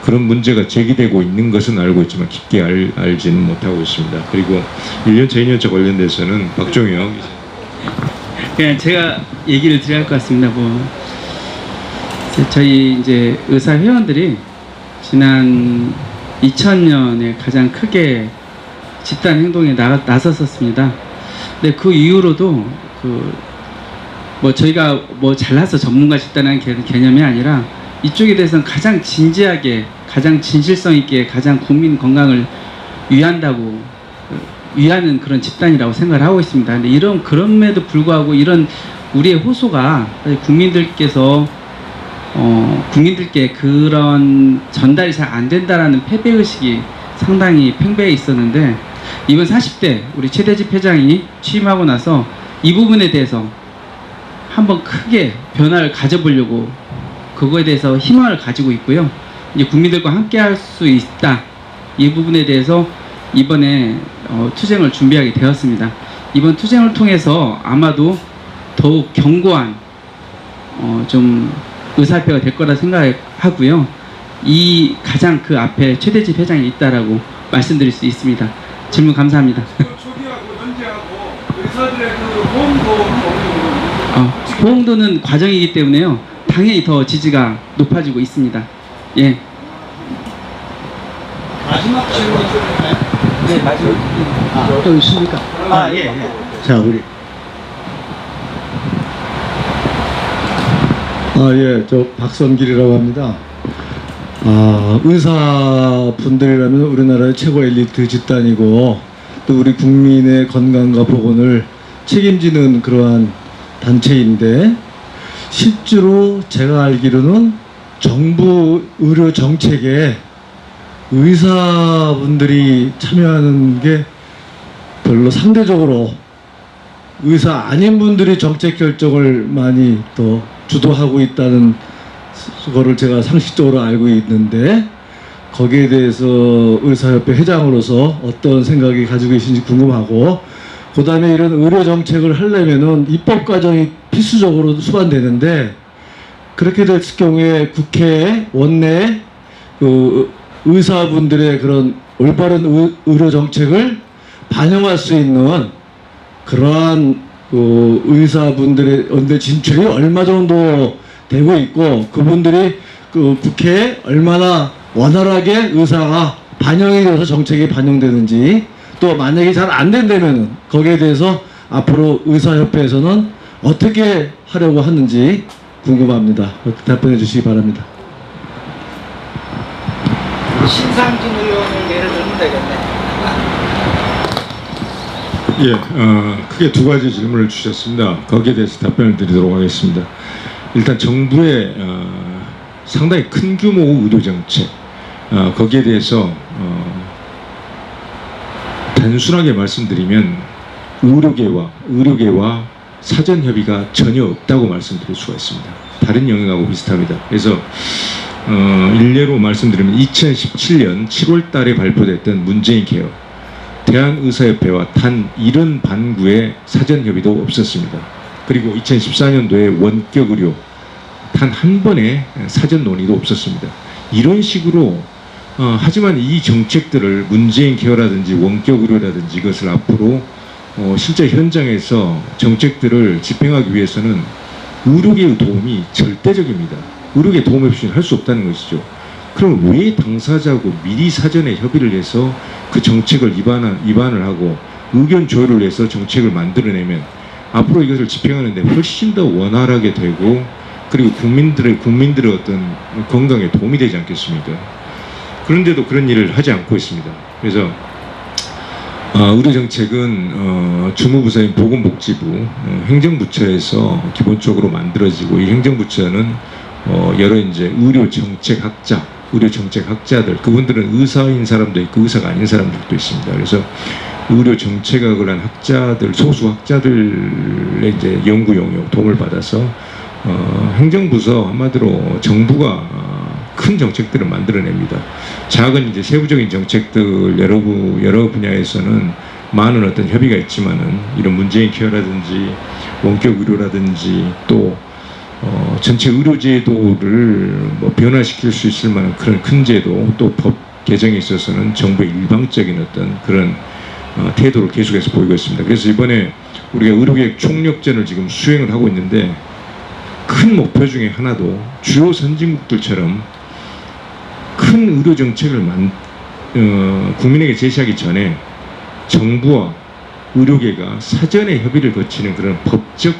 그런 문제가 제기되고 있는 것은 알고 있지만 깊게 알지는 못하고 있습니다. 그리고 1년차, 2년차 관련돼서는 박종영 그냥 제가 얘기를 드려야 할 것 같습니다. 저희 이제 의사 회원들이 지난 2000년에 가장 크게 집단 행동에 나섰었습니다. 근데 그 이후로도 저희가 잘나서 전문가 집단이라는 개념이 아니라 이쪽에 대해서는 가장 진지하게, 가장 진실성 있게, 가장 국민 건강을 위하는 그런 집단이라고 생각을 하고 있습니다. 근데 그럼에도 불구하고 이런 우리의 호소가 국민들께 그런 전달이 잘 안 된다라는 패배의식이 상당히 팽배해 있었는데, 이번 40대 우리 최대집 회장이 취임하고 나서 이 부분에 대해서 한번 크게 변화를 가져보려고 그거에 대해서 희망을 가지고 있고요. 이제 국민들과 함께 할 수 있다. 이 부분에 대해서 이번에 투쟁을 준비하게 되었습니다. 이번 투쟁을 통해서 아마도 더욱 견고한 좀 의사협회가 될 거라 생각하고요. 가장 그 앞에 최대집 회장이 있다라고 말씀드릴 수 있습니다. 질문 감사합니다. 초기하고 현재하고 의사들의 그 보험도는 어느 정도입니까? 보험도는 과정이기 때문에요. 당연히 더 지지가 높아지고 있습니다. 예. 마지막 질문 드릴까요? 네, 마지막. 또 있습니까? 예. 자, 우리. 저 박선길이라고 합니다. 의사분들이라면 우리나라의 최고 엘리트 집단이고 또 우리 국민의 건강과 보건을 책임지는 그러한 단체인데, 실제로 제가 알기로는 정부 의료 정책에 의사분들이 참여하는 게 별로 상대적으로 의사 아닌 분들이 정책 결정을 많이 또 주도하고 있다는 거를 제가 상식적으로 알고 있는데, 거기에 대해서 의사협회 회장으로서 어떤 생각이 가지고 계신지 궁금하고, 그 다음에 이런 의료 정책을 하려면은 입법 과정이 필수적으로 수반되는데, 그렇게 됐을 경우에 국회 원내 그 의사분들의 그런 올바른 의료 정책을 반영할 수 있는 그러한 그 의사분들의 언대 진출이 얼마 정도 되고 있고, 그분들이 그 국회에 얼마나 원활하게 의사가 반영이 돼서 정책이 반영되는지, 또 만약에 잘 안 된다면 거기에 대해서 앞으로 의사협회에서는 어떻게 하려고 하는지 궁금합니다. 답변해 주시기 바랍니다. 신상진 의원을 예를 들면 되겠네. 예, 크게 두 가지 질문을 주셨습니다. 거기에 대해서 답변을 드리도록 하겠습니다. 일단 정부의 상당히 큰 규모 의료 정책, 거기에 대해서 단순하게 말씀드리면 의료계와 사전 협의가 전혀 없다고 말씀드릴 수가 있습니다. 다른 영역하고 비슷합니다. 그래서 일례로 말씀드리면 2017년 7월 달에 발표됐던 문재인 개혁, 대한의사협회와 단 70반구의 사전 협의도 없었습니다. 그리고 2014년도에 원격 의료 단 한 번의 사전 논의도 없었습니다. 이런 식으로 하지만 이 정책들을 문재인 케어라든지 원격 의료라든지 이것을 앞으로 실제 현장에서 정책들을 집행하기 위해서는 의료계의 도움이 절대적입니다. 의료계 도움 없이 할 수 없다는 것이죠. 그럼 왜 당사자하고 미리 사전에 협의를 해서 그 정책을 입안을 하고 의견 조율을 해서 정책을 만들어내면 앞으로 이것을 집행하는 데 훨씬 더 원활하게 되고, 그리고 국민들의 어떤 건강에 도움이 되지 않겠습니까? 그런데도 그런 일을 하지 않고 있습니다. 그래서 의료정책은 주무부서인 보건복지부, 행정부처에서 기본적으로 만들어지고, 이 행정부처는 여러 이제 의료정책학자들, 그분들은 의사인 사람도 있고 의사가 아닌 사람들도 있습니다. 그래서 의료정책학을 한 학자들, 소수 학자들의 이제 연구 용역 도움을 받아서 행정부서, 한마디로 정부가 큰 정책들을 만들어냅니다. 작은 이제 세부적인 정책들 여러 분야에서는 많은 어떤 협의가 있지만은, 이런 문재인 케어라든지 원격 의료라든지 또 전체 의료제도를 변화시킬 수 있을 만한 그런 큰 제도, 또 법 개정에 있어서는 정부의 일방적인 어떤 그런 태도를 계속해서 보이고 있습니다. 그래서 이번에 우리가 의료계획 총력전을 지금 수행을 하고 있는데, 큰 목표 중에 하나도 주요 선진국들처럼 큰 의료 정책을 국민에게 제시하기 전에 정부와 의료계가 사전에 협의를 거치는 그런 법적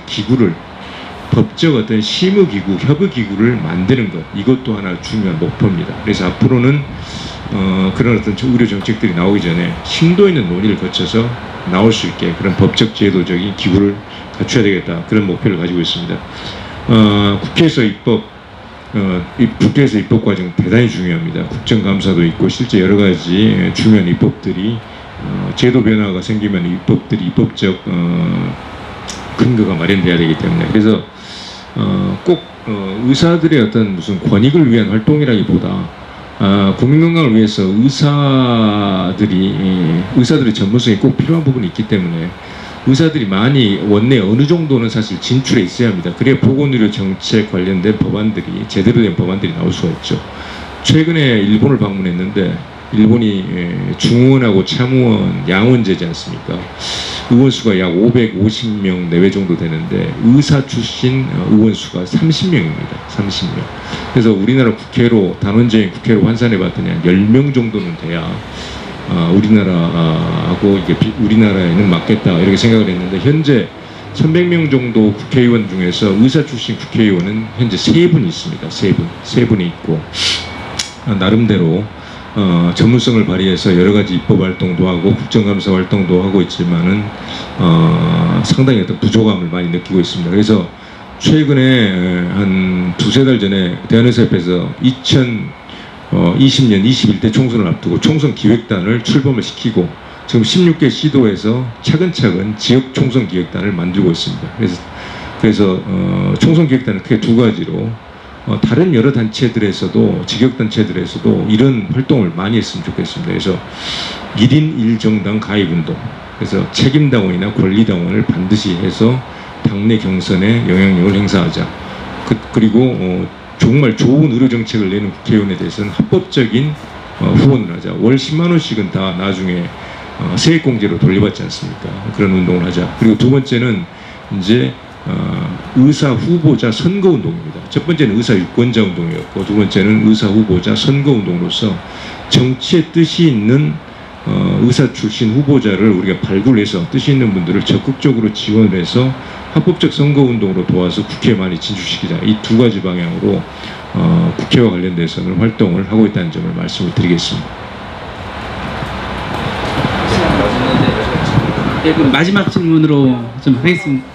어떤 심의기구, 협의기구를 만드는 것, 이것도 하나 중요한 목표입니다. 그래서 앞으로는 그런 어떤 의료 정책들이 나오기 전에 심도 있는 논의를 거쳐서 나올 수 있게 그런 법적 제도적인 기구를 갖춰야 되겠다, 그런 목표를 가지고 있습니다. 국회에서 입법 과정 대단히 중요합니다. 국정감사도 있고 실제 여러 가지 중요한 입법들이 제도 변화가 생기면 입법적 근거가 마련돼야 되기 때문에, 그래서 꼭 의사들의 어떤 무슨 권익을 위한 활동이라기보다 국민 건강을 위해서 의사들의 전문성이 꼭 필요한 부분이 있기 때문에 의사들이 많이 원내 어느 정도는 사실 진출해 있어야 합니다. 그래야 보건의료 정책 관련된 법안들이, 제대로 된 법안들이 나올 수가 있죠. 최근에 일본을 방문했는데, 일본이 중의원하고 참의원 양원제지 않습니까? 의원 수가 약 550명 내외 정도 되는데 의사 출신 의원 수가 30명입니다. 30명. 그래서 우리나라 단원제인 국회로 환산해 봤더니 한 10명 정도는 돼야 우리나라하고 이게 우리나라에는 맞겠다, 이렇게 생각을 했는데, 현재 1100명 정도 국회의원 중에서 의사 출신 국회의원은 현재 3분 있습니다. 3분이 있고, 나름대로 전문성을 발휘해서 여러 가지 입법 활동도 하고 국정감사 활동도 하고 있지만은 상당히 어떤 부족함을 많이 느끼고 있습니다. 그래서 최근에 한 두세 달 전에 대한의사협회에서 2020년 21대 총선을 앞두고 총선 기획단을 출범을 시키고, 지금 16개 시도에서 차근차근 지역 총선 기획단을 만들고 있습니다. 그래서 총선 기획단은 크게 두 가지로 다른 여러 단체들에서도 직역단체들에서도 이런 활동을 많이 했으면 좋겠습니다. 그래서 1인 1정당 가입운동, 그래서 책임당원이나 권리당원을 반드시 해서 당내 경선에 영향력을 행사하자. 그리고 정말 좋은 의료정책을 내는 국회의원에 대해서는 합법적인 후원을 하자. 월 10만 원씩은 다 나중에 세액공제로 돌려받지 않습니까? 그런 운동을 하자. 그리고 두 번째는 이제 의사 후보자 선거 운동입니다. 첫 번째는 의사 유권자 운동이었고, 두 번째는 의사 후보자 선거 운동으로서 정치의 뜻이 있는 의사 출신 후보자를 우리가 발굴해서 뜻이 있는 분들을 적극적으로 지원을 해서 합법적 선거 운동으로 도와서 국회에 많이 진출시키자. 이 두 가지 방향으로 국회와 관련돼서는 활동을 하고 있다는 점을 말씀을 드리겠습니다. 네, 그럼 마지막 질문으로 좀 하겠습니다.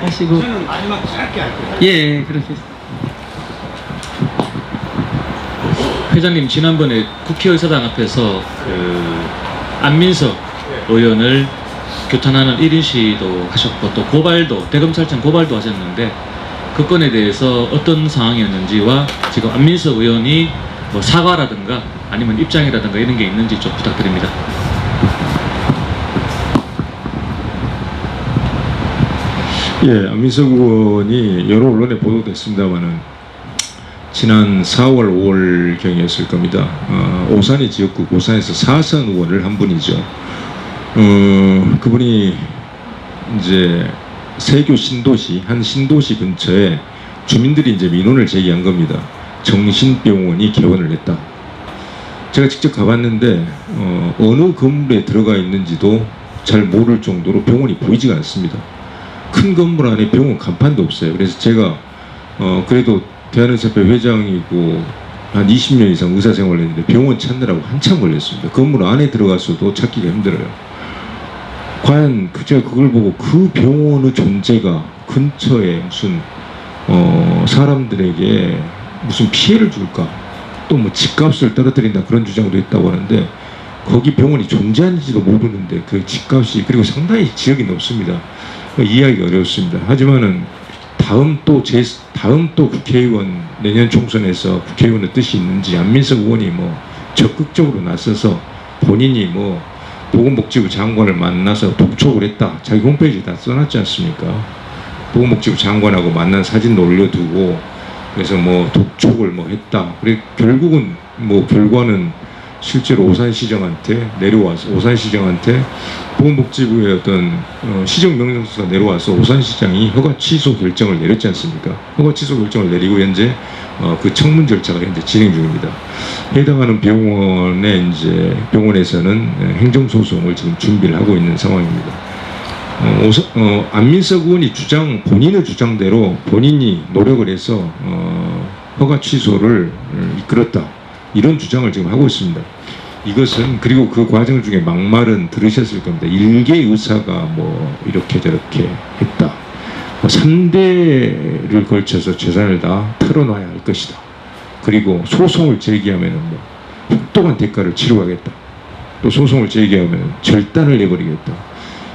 하시고. 저는 마지막 짧게 할게요. 예, 그렇게. 회장님, 지난번에 국회의사당 앞에서 안민석 의원을 규탄하는 1인 시위도 하셨고, 또 대검찰청 고발도 하셨는데, 그 건에 대해서 어떤 상황이었는지와 지금 안민석 의원이 뭐 사과라든가 아니면 입장이라든가 이런 게 있는지 좀 부탁드립니다. 예, 안민석 의원이 여러 언론에 보도됐습니다만은 지난 4월, 5월 경이었을 겁니다. 오산이 지역구 오산에서 사선 의원을 한 분이죠. 그분이 이제 세교 신도시, 한 신도시 근처에 주민들이 이제 민원을 제기한 겁니다. 정신병원이 개원을 했다. 제가 직접 가봤는데 어느 건물에 들어가 있는지도 잘 모를 정도로 병원이 보이지가 않습니다. 큰 건물 안에 병원 간판도 없어요. 그래서 제가 그래도 대한의사협회 회장이고 한 20년 이상 의사 생활을 했는데 병원 찾느라고 한참 걸렸습니다. 건물 안에 들어가서도 찾기가 힘들어요. 과연 제가 그걸 보고 그 병원의 존재가 근처에 무슨 사람들에게 무슨 피해를 줄까, 또 뭐 집값을 떨어뜨린다 그런 주장도 있다고 하는데, 거기 병원이 존재하는지도 모르는데 그 집값이, 그리고 상당히 지역이 높습니다. 이해하기 어렵습니다. 하지만은 다음 또 국회의원, 내년 총선에서 국회의원의 뜻이 있는지 안민석 의원이 뭐 적극적으로 나서서 본인이 뭐 보건복지부 장관을 만나서 독촉을 했다, 자기 홈페이지에 다 써놨지 않습니까? 보건복지부 장관하고 만난 사진도 올려두고, 그래서 뭐 독촉을 뭐 했다. 그래 결국은 뭐 결과는 실제로 오산시장한테 보건복지부의 어떤 시정명령서가 내려와서 오산시장이 허가 취소 결정을 내렸지 않습니까? 허가 취소 결정을 내리고 현재 그 청문 절차가 현재 진행 중입니다. 해당하는 병원에서는 행정소송을 지금 준비를 하고 있는 상황입니다. 안민석 의원이 본인의 주장대로 본인이 노력을 해서 허가 취소를 이끌었다, 이런 주장을 지금 하고 있습니다. 이것은, 그리고 그 과정 중에 막말은 들으셨을 겁니다. 일개 의사가 뭐 이렇게 저렇게 했다, 3대를 걸쳐서 재산을 다 털어놔야 할 것이다, 그리고 소송을 제기하면 뭐 혹독한 대가를 치러가겠다, 또 소송을 제기하면 절단을 내버리겠다.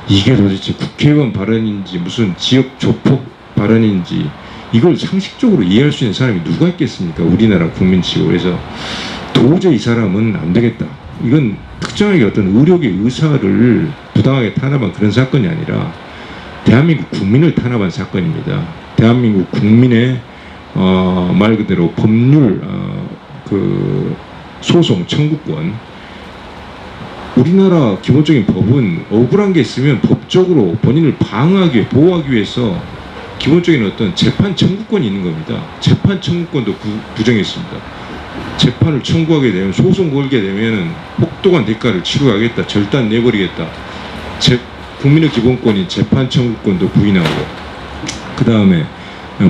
이게 도대체 국회의원 발언인지 무슨 지역 조폭 발언인지, 이걸 상식적으로 이해할 수 있는 사람이 누가 있겠습니까? 우리나라 국민치고. 그래서 도저히 이 사람은 안 되겠다. 이건 특정하게 어떤 의료계 의사를 부당하게 탄압한 그런 사건이 아니라 대한민국 국민을 탄압한 사건입니다. 대한민국 국민의 말 그대로 법률 그 소송 청구권. 우리나라 기본적인 법은 억울한 게 있으면 법적으로 본인을 방어하기, 보호하기 위해서 기본적인 어떤 재판 청구권이 있는 겁니다. 재판 청구권도 부정했습니다. 재판을 청구하게 되면, 소송 걸게 되면은 혹독한 대가를 치러가겠다, 절단 내버리겠다. 국민의 기본권인 재판 청구권도 부인하고, 그 다음에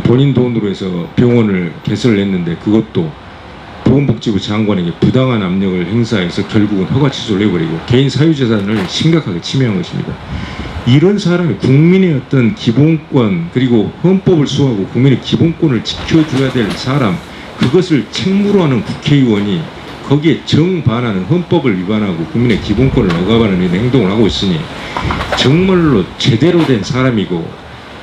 본인 돈으로 해서 병원을 개설을 했는데 그것도 보건복지부 장관에게 부당한 압력을 행사해서 결국은 허가 취소를 해버리고 개인 사유재산을 심각하게 침해한 것입니다. 이런 사람이 국민의 어떤 기본권, 그리고 헌법을 수호하고 국민의 기본권을 지켜줘야 될 사람, 그것을 책무로 하는 국회의원이 거기에 정반하는, 헌법을 위반하고 국민의 기본권을 억압하는 이런 행동을 하고 있으니 정말로 제대로 된 사람이고,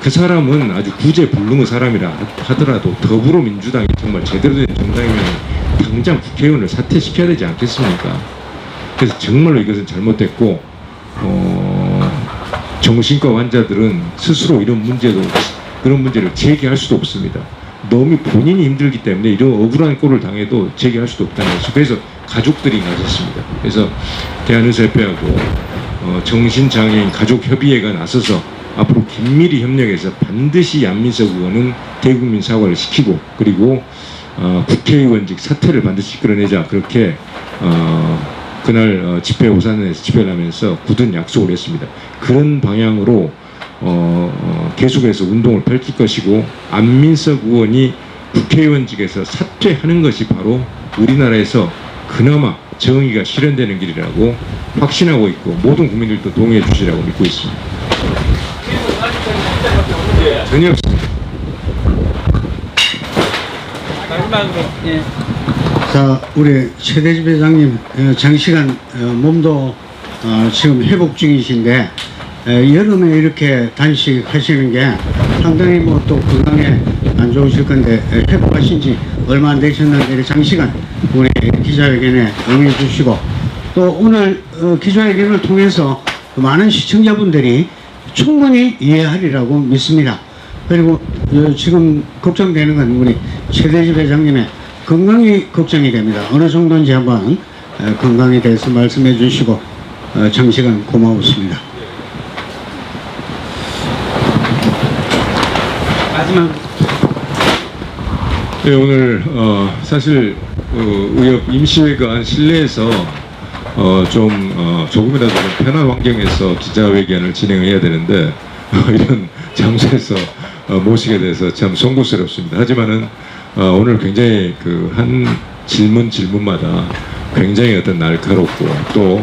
그 사람은 아주 구제불능의 사람이라 하더라도 더불어민주당이 정말 제대로 된 정당이면 당장 국회의원을 사퇴시켜야 되지 않겠습니까? 그래서 정말로 이것은 잘못됐고 정신과 환자들은 스스로 이런 그런 문제를 제기할 수도 없습니다. 너무 본인이 힘들기 때문에 이런 억울한 꼴을 당해도 제기할 수도 없다는 것이죠. 그래서 가족들이 나섰습니다. 그래서 대한의사협회하고 정신장애인 가족협의회가 나서서 앞으로 긴밀히 협력해서 반드시 안민석 의원은 대국민 사과를 시키고 그리고 국회의원직 사퇴를 반드시 이끌어내자 그렇게 그날 집회 오산에서 집회를 하면서 굳은 약속을 했습니다. 그런 방향으로 계속해서 운동을 펼칠 것이고 안민석 의원이 국회의원직에서 사퇴하는 것이 바로 우리나라에서 그나마 정의가 실현되는 길이라고 확신하고 있고 모든 국민들도 동의해 주시라고 믿고 있습니다. 전혀 없습니다. 마지막으로 예. 자, 우리 최대집 회장님 장시간 몸도 지금 회복 중이신데 여름에 이렇게 단식하시는 게 상당히 뭐 또 건강에 안 좋으실 건데 회복하신 지 얼마 안 되셨는데 장시간 우리 기자회견에 응해 주시고 또 오늘 기자회견을 통해서 많은 시청자분들이 충분히 이해하리라고 믿습니다. 그리고 지금 걱정되는 건 우리 최대집 회장님의 건강이 걱정이 됩니다. 어느 정도인지 한번 건강에 대해서 말씀해 주시고 장시간 고마웠습니다. 마지막 네, 오늘 사실 의협 임시회관 실내에서 조금이라도 좀 편한 환경에서 기자회견을 진행해야 되는데 이런 장소에서 모시게 돼서 참 송구스럽습니다. 하지만은 오늘 굉장히 그 한 질문마다 굉장히 어떤 날카롭고 또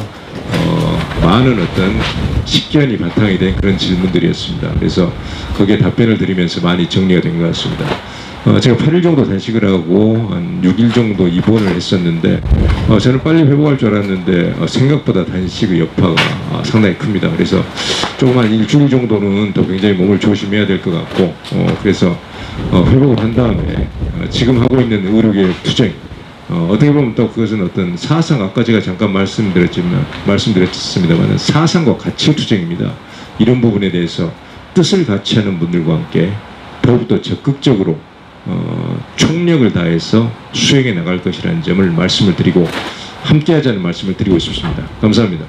많은 어떤 식견이 바탕이 된 그런 질문들이었습니다. 그래서 거기에 답변을 드리면서 많이 정리가 된 것 같습니다. 제가 8일 정도 단식을 하고 한 6일 정도 입원을 했었는데 저는 빨리 회복할 줄 알았는데 생각보다 단식의 여파가 상당히 큽니다. 그래서 조금 한 일주일 정도는 더 굉장히 몸을 조심해야 될 것 같고 그래서 회복을 한 다음에 지금 하고 있는 의료계의 투쟁 어떻게 보면 또 그것은 어떤 사상 아까 제가 잠깐 말씀드렸습니다만 사상과 가치 투쟁입니다. 이런 부분에 대해서 뜻을 같이 하는 분들과 함께 더욱더 적극적으로 총력을 다해서 수행해 나갈 것이라는 점을 말씀을 드리고 함께 하자는 말씀을 드리고 싶습니다. 감사합니다.